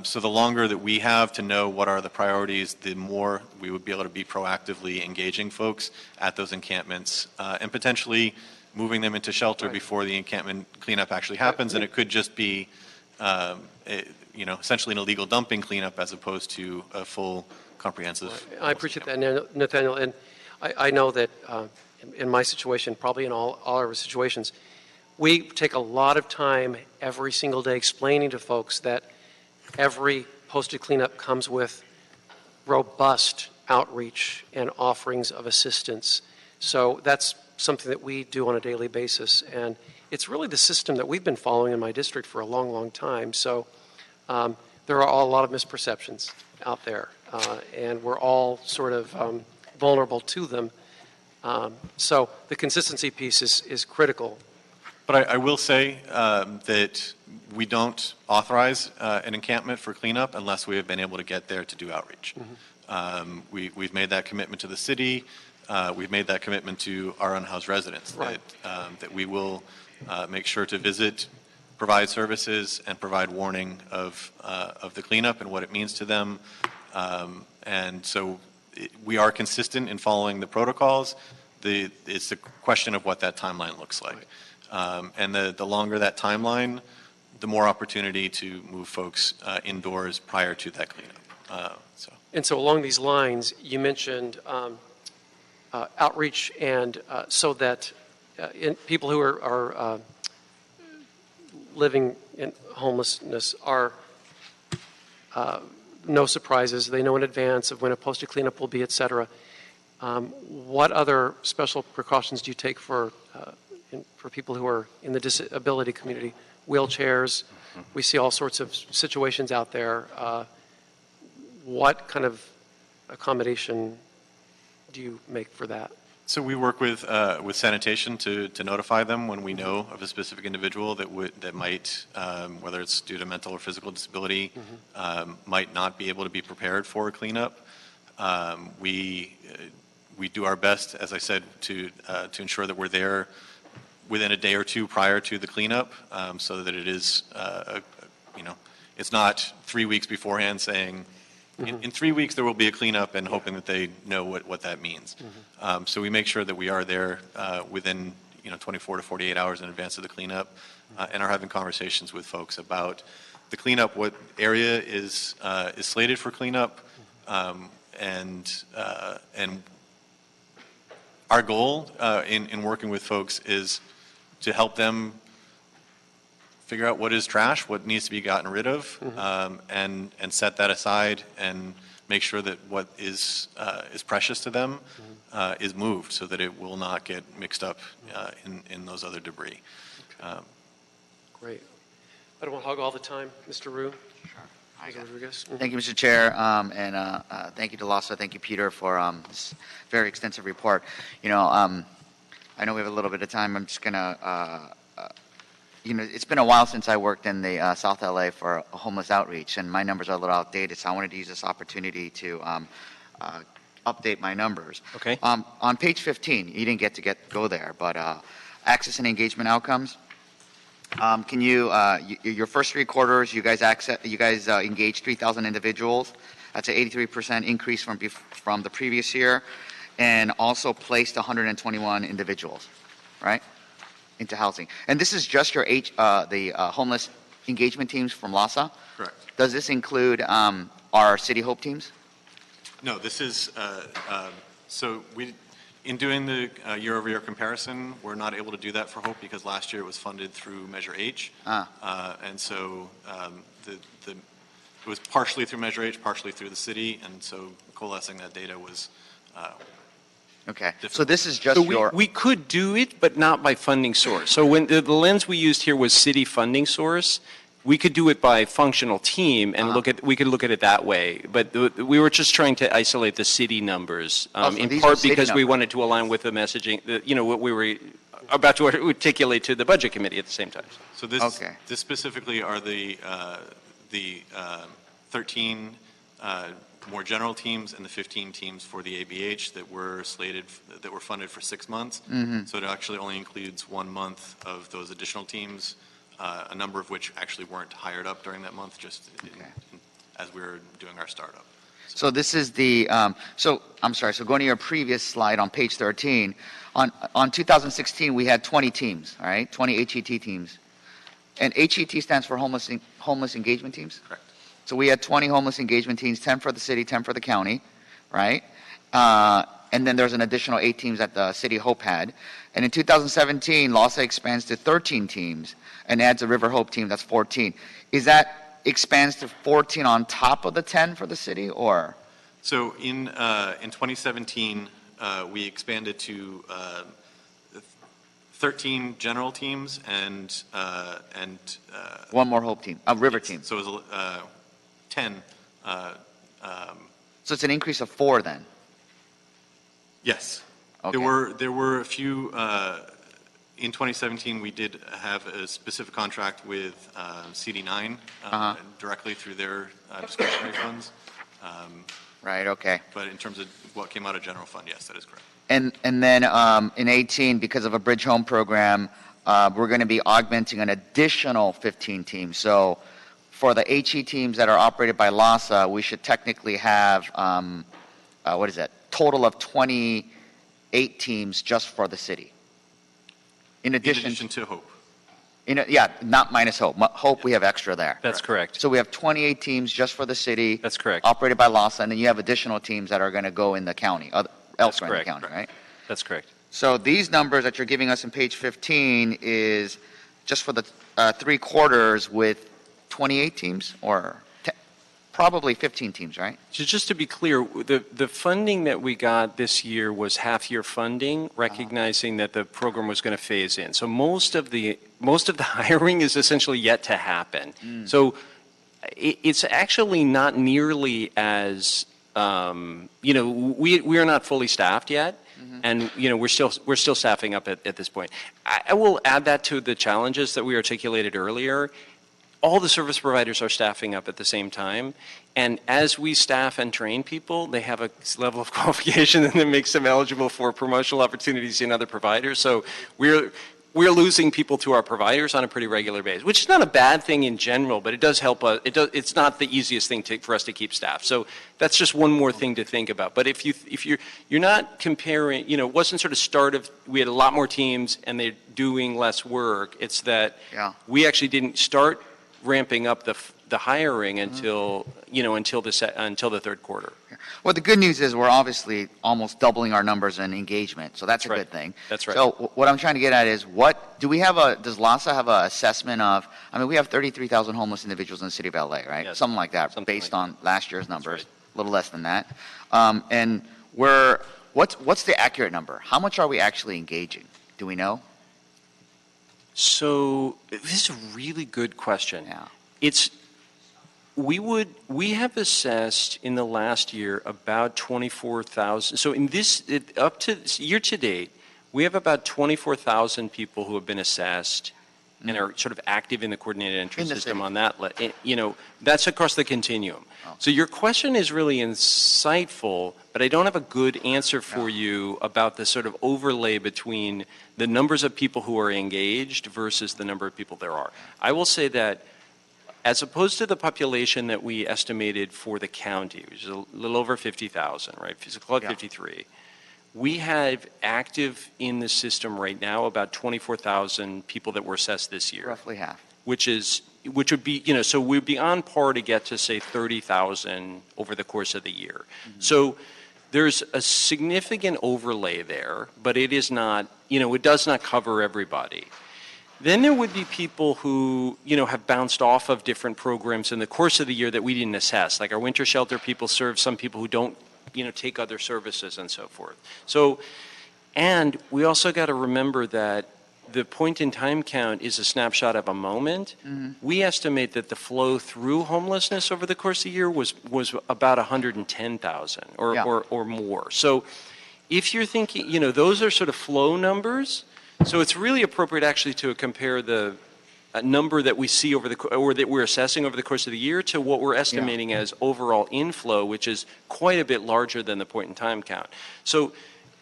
So the longer that we have to know what are the priorities, the more we would be able to be proactively engaging folks at those encampments and potentially moving them into shelter before the encampment cleanup actually happens. And it could just be essentially an illegal dumping cleanup as opposed to a full comprehensive. I appreciate that, Nathaniel, and I know that in my situation, probably in all our situations, we take a lot of time every single day explaining to folks that every posted cleanup comes with robust outreach and offerings of assistance. So that's something that we do on a daily basis. And it's really the system that we've been following in my district for a long, long time. So there are a lot of misperceptions out there, and we're all sort of vulnerable to them. So the consistency piece is critical. But I will say that we don't authorize an encampment for cleanup unless we have been able to get there to do outreach. Mm-hmm. We've made that commitment to the city. We've made that commitment to our unhoused residents, right, that we will make sure to visit, provide services, and provide warning of the cleanup and what it means to them. And so we are consistent in following the protocols. It's the question of what that timeline looks like. Right. And the longer that timeline, the more opportunity to move folks indoors prior to that cleanup. And so along these lines, you mentioned outreach, and so that people who are living in homelessness are no surprises. They know in advance of when a posted cleanup will be, et cetera. What other special precautions do you take for people who are in the disability community? Wheelchairs, we see all sorts of situations out there. What kind of accommodation do you make for that? So we work with sanitation to notify them when we know of a specific individual that might, whether it's due to mental or physical disability, mm-hmm. Might not be able to be prepared for a cleanup. We do our best, as I said, to ensure that we're there within a day or two prior to the cleanup, so that it is, it's not 3 weeks beforehand saying, mm-hmm. in 3 weeks there will be a cleanup, and hoping that they know what that means. Mm-hmm. So we make sure that we are there within 24 to 48 hours in advance of the cleanup, and are having conversations with folks about the cleanup, what area is slated for cleanup, and our goal in working with folks is to help them figure out what is trash, what needs to be gotten rid of, mm-hmm. And set that aside and make sure that what is precious to them mm-hmm. Is moved, so that it will not get mixed up in those other debris. Okay. Great. I don't want to hog all the time, Mr. Rue. Sure. Rodriguez. Mm-hmm. Thank you, Mr. Chair, and thank you to LASA. Thank you, Peter, for this very extensive report. I know we have a little bit of time. I'm just gonna. It's been a while since I worked in the South LA for a homeless outreach, and my numbers are a little outdated, so I wanted to use this opportunity to update my numbers. Okay. On page 15, you didn't get to go there, but access and engagement outcomes. Can you, your first 3 quarters, you guys engaged 3,000 individuals. That's an 83% increase from the previous year, and also placed 121 individuals, right, into housing. And this is just your the homeless engagement teams from LASA? Correct. Does this include our City Hope teams? No, this is, so in doing the year-over-year comparison, we're not able to do that for Hope because last year it was funded through Measure H. And so it was partially through Measure H, partially through the city, and so coalescing that data was okay. difficult. So this is just we could do it, but not by funding source. So when the lens we used here was city funding source, we could do it by functional team and we could look at it that way. But we were just trying to isolate the city numbers, in part because we wanted to align with the messaging, what we were about to articulate to the budget committee at the same time. So this specifically are the 13 more general teams and the 15 teams for the ABH that were funded for 6 months. Mm-hmm. So it actually only includes 1 month of those additional teams. A number of which actually weren't hired up during that month, just as we were doing our startup. So this is the, so going to your previous slide on page 13, on 2016 we had 20 teams, all right, 20 HET teams. And HET stands for homeless engagement teams? Correct. So we had 20 homeless engagement teams, 10 for the city, 10 for the county, right? And then there's an additional 8 teams that the City Hope had. And in 2017, LASA expands to 13 teams and adds a River Hope team, that's 14. Is that expands to 14 on top of the 10 for the city, or? So in 2017, we expanded to 13 general teams and one more Hope team, a River team. So it was 10. So it's an increase of 4 then? Yes. Okay. There were a few, in 2017, we did have a specific contract with CD9 directly through their discretionary funds. Right, okay. But in terms of what came out of general fund, yes, that is correct. And then in 18, because of a Bridge Home program, we're going to be augmenting an additional 15 teams. So for the HE teams that are operated by LASA, we should technically have, total of 28 teams just for the city. In addition to Hope. Not minus Hope. Hope, we have extra there. That's correct. So we have 28 teams just for the city. That's correct. Operated by LASA, and then you have additional teams that are going to go in the county, elsewhere in the county, right? That's correct. So these numbers that you're giving us in page 15 is just for the 3 quarters with 28 teams, or probably 15 teams, right? So just to be clear, the funding that we got this year was half-year funding, recognizing that the program was going to phase in. So most of the hiring is essentially yet to happen. So it's actually not nearly as we are not fully staffed yet. And we're still staffing up at this point. I will add that to the challenges that we articulated earlier. All the service providers are staffing up at the same time, and as we staff and train people, they have a level of qualification that makes them eligible for promotional opportunities in other providers. So we're losing people to our providers on a pretty regular basis, which is not a bad thing in general, but it does help us. It's not the easiest thing for us to keep staff. So that's just one more thing to think about. But if you're not comparing, it wasn't sort of we had a lot more teams and they're doing less work. It's that we actually didn't start ramping up the hiring until the third quarter. Well, the good news is we're obviously almost doubling our numbers in engagement, so that's a good thing. That's right. So what I'm trying to get at is, does LASA have an assessment of? I mean, we have 33,000 homeless individuals in the city of LA, right? Yes. Something like that, based on last year's numbers, a little less than that. And what's the accurate number? How much are we actually engaging? Do we know? So this is a really good question. Yeah. We have assessed in the last year about 24,000. So up to year to date, we have about 24,000 people who have been assessed and are sort of active in the coordinated entry system on that. That's across the continuum. Oh. So your question is really insightful, but I don't have a good answer for you about the sort of overlay between the numbers of people who are engaged versus the number of people there are. I will say that as opposed to the population that we estimated for the county, which is a little over 50,000, right? It's called 53. We have active in the system right now about 24,000 people that were assessed this year. Roughly half. Which would be, so we'd be on par to get to, say, 30,000 over the course of the year. So there's a significant overlay there, but it is not, it does not cover everybody. Then there would be people who, have bounced off of different programs in the course of the year that we didn't assess. Like our winter shelter people serve some people who don't, take other services and so forth. So, and we also got to remember that the point in time count is a snapshot of a moment. We estimate that the flow through homelessness over the course of the year was about 110,000 or more. So if you're thinking, those are sort of flow numbers. So it's really appropriate actually to compare the number that we see or that we're assessing over the course of the year to what we're estimating as overall inflow, which is quite a bit larger than the point in time count. So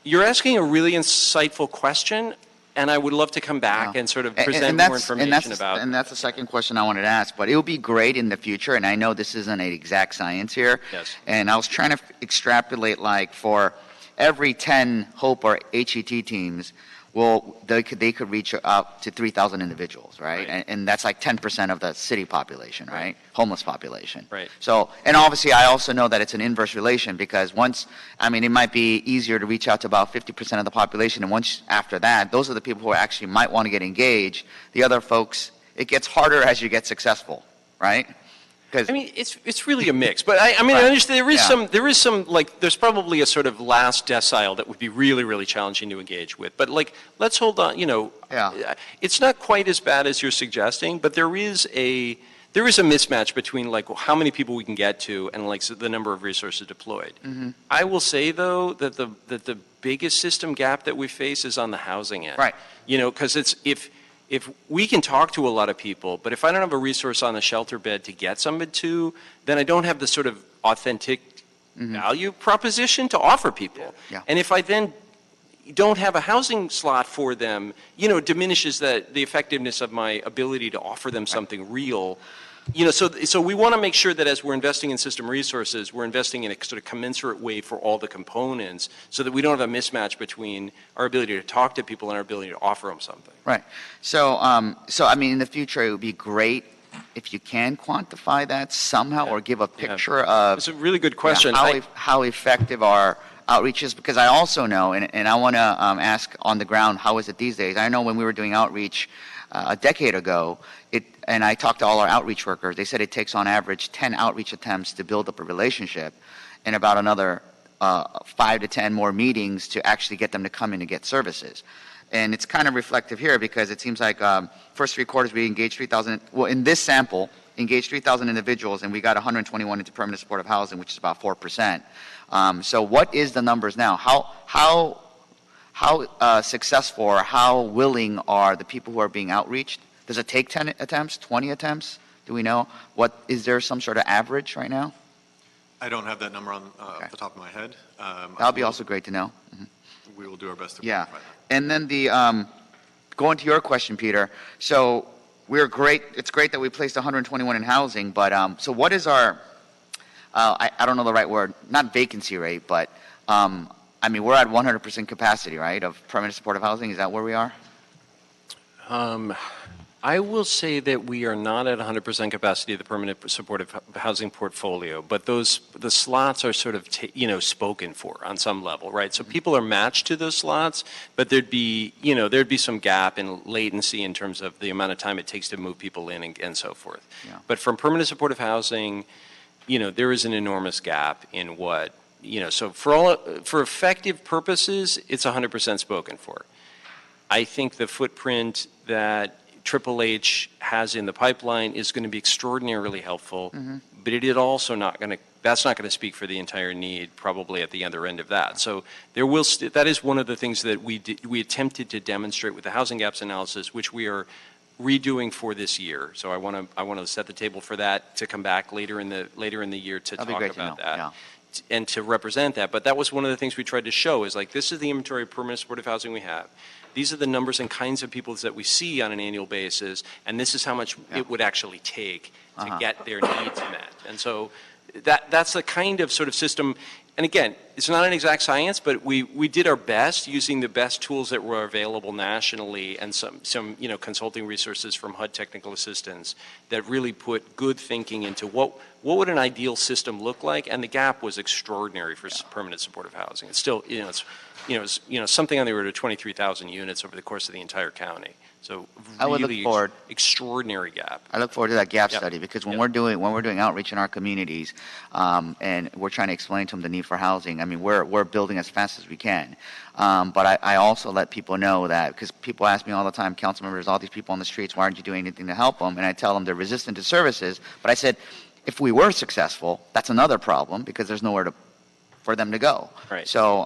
you're asking a really insightful question, and I would love to come back and sort of present more information about it. And that's the second question I wanted to ask, but it would be great in the future, and I know this isn't an exact science here. Yes. And I was trying to extrapolate, like, for every 10 HOPE or HET teams, well, they could reach up to 3,000 individuals, right? And that's like 10% of the city population, right? Homeless population. Right. So, and obviously I also know that it's an inverse relation because it might be easier to reach out to about 50% of the population, and once after that, those are the people who actually might want to get engaged. The other folks, it gets harder as you get successful, right? I mean, it's really a mix, but I understand there is some like there's probably a sort of last decile that would be really, really challenging to engage with. But like, let's hold on. It's not quite as bad as you're suggesting, but there is a mismatch between like how many people we can get to and like the number of resources deployed. Mm-hmm. I will say though that the biggest system gap that we face is on the housing end. Right. Because it's if we can talk to a lot of people, but if I don't have a resource on a shelter bed to get somebody to, then I don't have the sort of authentic value proposition to offer people. Yeah. And if I then don't have a housing slot for them, it diminishes the effectiveness of my ability to offer them something real. So we want to make sure that as we're investing in system resources, we're investing in a sort of commensurate way for all the components so that we don't have a mismatch between our ability to talk to people and our ability to offer them something. Right. So, in the future, it would be great if you can quantify that somehow or give a picture of. It's a really good question. How effective our outreach is, because I also know, and I want to ask on the ground, how is it these days? I know when we were doing outreach a decade ago, and I talked to all our outreach workers, they said it takes on average 10 outreach attempts to build up a relationship and about another 5 to 10 more meetings to actually get them to come in and get services. And it's kind of reflective here because it seems like first 3 quarters we engaged 3,000, well, in this sample, engaged 3,000 individuals, and we got 121 into permanent supportive housing, which is about 4%. So what is the numbers now? How successful or how willing are the people who are being outreached? Does it take 10 attempts, 20 attempts? Do we know? Is there some sort of average right now? I don't have that number on the top of my head. That would be also great to know. Mm-hmm. We will do our best to quantify that. And then going to your question, Peter. So we're great. It's great that we placed 121 in housing, but so what is our? I don't know the right word. Not vacancy rate, but we're at 100% capacity, right, of permanent supportive housing. Is that where we are? I will say that we are not at 100% capacity of the permanent supportive housing portfolio, but the slots are sort of spoken for on some level, right? So people are matched to those slots, but there'd be some gap in latency in terms of the amount of time it takes to move people in and so forth. Yeah. But from permanent supportive housing, there is an enormous gap in what so for effective purposes, it's 100% spoken for. I think the footprint that Triple H has in the pipeline is going to be extraordinarily helpful, but it is also that's not going to speak for the entire need probably at the other end of that. So that is one of the things that we attempted to demonstrate with the housing gaps analysis, which we are redoing for this year. So I want to set the table for that to come back later in the year to talk about that. Yeah. And to represent that. But that was one of the things we tried to show is like, this is the inventory of permanent supportive housing we have. These are the numbers and kinds of people that we see on an annual basis, and this is how much it would actually take to get their needs met. And so that's the kind of sort of system. And again, it's not an exact science, but we did our best using the best tools that were available nationally and some consulting resources from HUD Technical Assistance that really put good thinking into what would an ideal system look like, and the gap was extraordinary for permanent supportive housing. It's still it's something on the order of 23,000 units over the course of the entire county. So I would look forward. Extraordinary gap. I look forward to that gap study because when we're doing outreach in our communities, and we're trying to explain to them the need for housing. I mean, we're building as fast as we can, but I also let people know that because people ask me all the time, council members, all these people on the streets, why aren't you doing anything to help them? And I tell them they're resistant to services. But I said, if we were successful, that's another problem because there's nowhere for them to go. Right. So,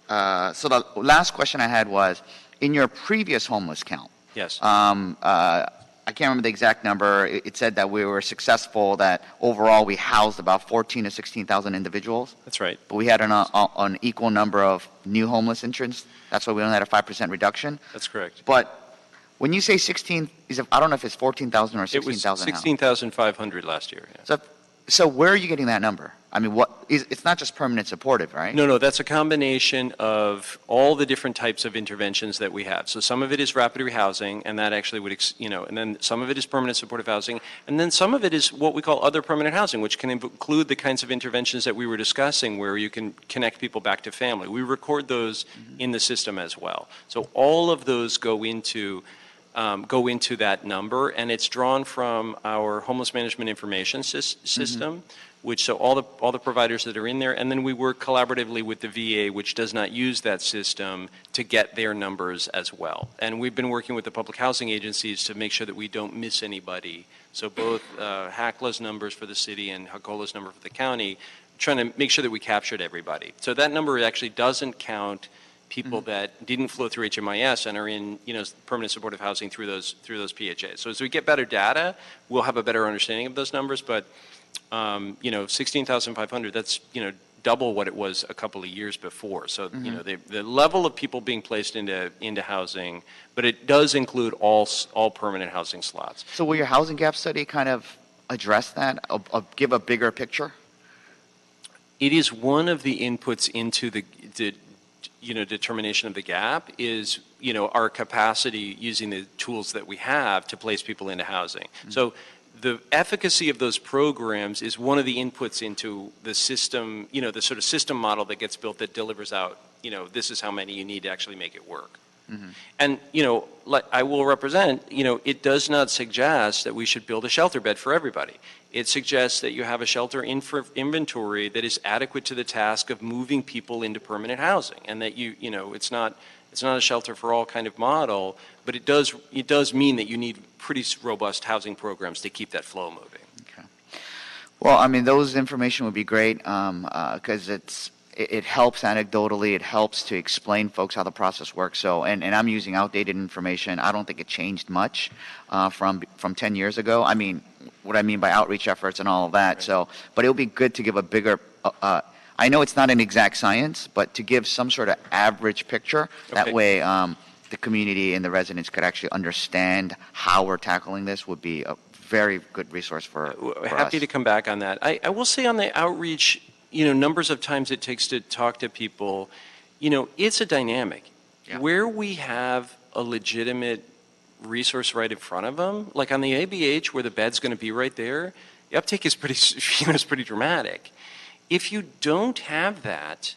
so the last question I had was, in your previous homeless count, yes. I can't remember the exact number. It said that we were successful, that overall we housed about 14 to 16,000 individuals. That's right. But we had an equal number of new homeless entrants. That's why we only had a 5% reduction. That's correct. But when you say 16, I don't know if it's 14,000 or 16,000 It was 16,500 last year. Yeah. So where are you getting that number? I mean, it's not just permanent supportive, right? No, that's a combination of all the different types of interventions that we have. So some of it is rapid rehousing, and that actually would, and then some of it is permanent supportive housing, and then some of it is what we call other permanent housing, which can include the kinds of interventions that we were discussing where you can connect people back to family. We record those in the system as well. So all of those go into that number, and it's drawn from our homeless management information system, which so all the providers that are in there, and then we work collaboratively with the VA, which does not use that system, to get their numbers as well. And we've been working with the public housing agencies to make sure that we don't miss anybody. So both HACLA's numbers for the city and HACOLA's number for the county, trying to make sure that we captured everybody. So that number actually doesn't count people that didn't flow through HMIS and are in, permanent supportive housing through those PHAs. So as we get better data, we'll have a better understanding of those numbers. But 16,500, that's, double what it was a couple of years before. So, the level of people being placed into housing, but it does include all permanent housing slots. So will your housing gap study kind of address that, give a bigger picture? It is one of the inputs into the determination of the gap is, our capacity using the tools that we have to place people into housing. So the efficacy of those programs is one of the inputs into the system, the sort of system model that gets built that delivers out, this is how many you need to actually make it work. And, like I will represent, it does not suggest that we should build a shelter bed for everybody. It suggests that you have a shelter inventory that is adequate to the task of moving people into permanent housing, and that it's not a shelter for all kind of model, but it does mean that you need pretty robust housing programs to keep that flow moving. Okay. Well, I mean, those information would be great because it helps anecdotally. It helps to explain folks how the process works. So, and I'm using outdated information. I don't think it changed much from 10 years ago. I mean, what I mean by outreach efforts and all of that. Right. So, but it would be good to give a bigger. I know it's not an exact science, but to give some sort of average picture. Okay. That way, the community and the residents could actually understand how we're tackling this would be a very good resource for Happy us. to come back on that. I will say on the outreach, numbers of times it takes to talk to people, it's a dynamic. Yeah. Where we have a legitimate resource right in front of them, like on the ABH where the bed's going to be right there, the uptake is pretty dramatic. If you don't have that,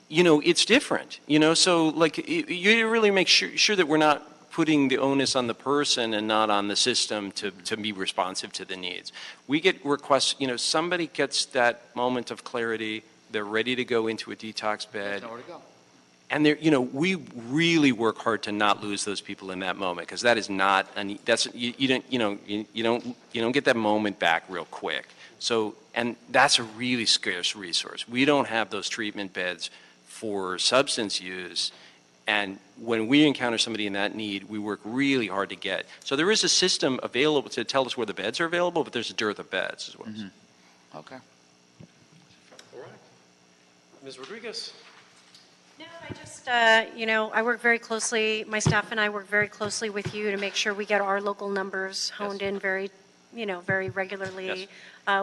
it's different. So like you really make sure that we're not putting the onus on the person and not on the system to be responsive to the needs. We get requests, somebody gets that moment of clarity, they're ready to go into a detox bed. There's nowhere to go. And we really work hard to not lose those people in that moment, because that is not you don't get that moment back real quick. So, and that's a really scarce resource. We don't have those treatment beds for substance use, and when we encounter somebody in that need, we work really hard to get. So there is a system available to tell us where the beds are available, but there's a dearth of beds as well. Mm-hmm. Okay. All right. Ms. Rodriguez. No, I just, I work very closely, my staff and I work very closely with you to make sure we get our local numbers honed in very regularly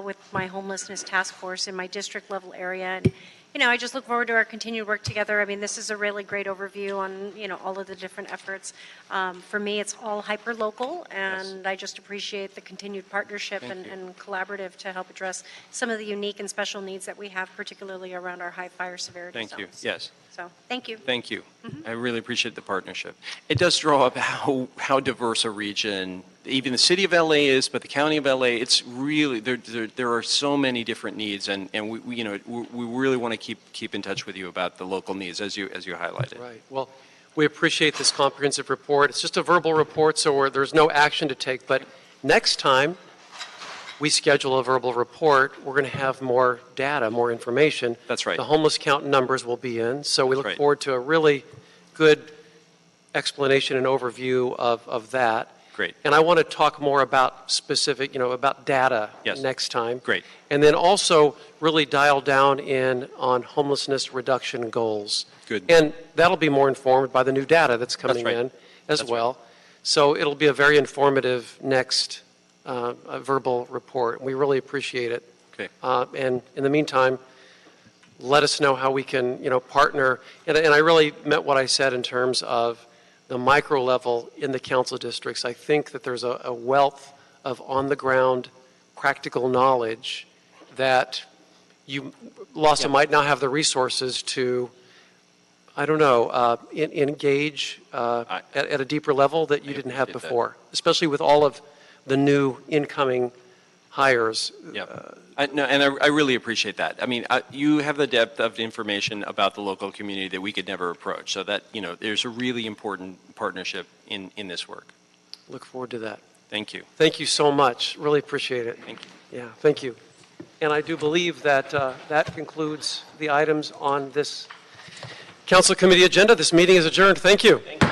with my homelessness task force in my district level area. And, I just look forward to our continued work together. I mean, this is a really great overview on, all of the different efforts. For me, it's all hyper-local, and I just appreciate the continued partnership and collaborative to help address some of the unique and special needs that we have, particularly around our high fire severity zones. Thank you. Yes. So, thank you. Thank you. I really appreciate the partnership. It does draw up how diverse a region, even the city of LA is, but the county of LA, it's really, there are so many different needs, and we really want to keep in touch with you about the local needs, as you highlighted. Right. Well, we appreciate this comprehensive report. It's just a verbal report, so there's no action to take, but next time we schedule a verbal report, we're going to have more data, more information. That's right. The homeless count numbers will be in, so we look That's right. forward to a really good explanation and overview of that. Great. And I want to talk more about specific, about data next time. Great. And then also really dial down in on homelessness reduction goals. Good. And that'll be more informed by the new data that's coming right. in as That's well. right. So it'll be a very informative next verbal report. We really appreciate it. Okay. And in the meantime, let us know how we can, partner. And I really meant what I said in terms of the micro level in the council districts. I think that there's a wealth of on-the-ground practical knowledge that LAHSA might not have the resources to, I don't know, engage at a deeper level that you didn't have before, especially with all of the new incoming hires. Yeah. I really appreciate that. I mean, you have the depth of information about the local community that we could never approach. So that, there's a really important partnership in this work. Look forward to that. Thank you. Thank you so much. Really appreciate it. Thank you. Yeah, thank you. And I do believe that that concludes the items on this council committee agenda. This meeting is adjourned. Thank you. Thank you.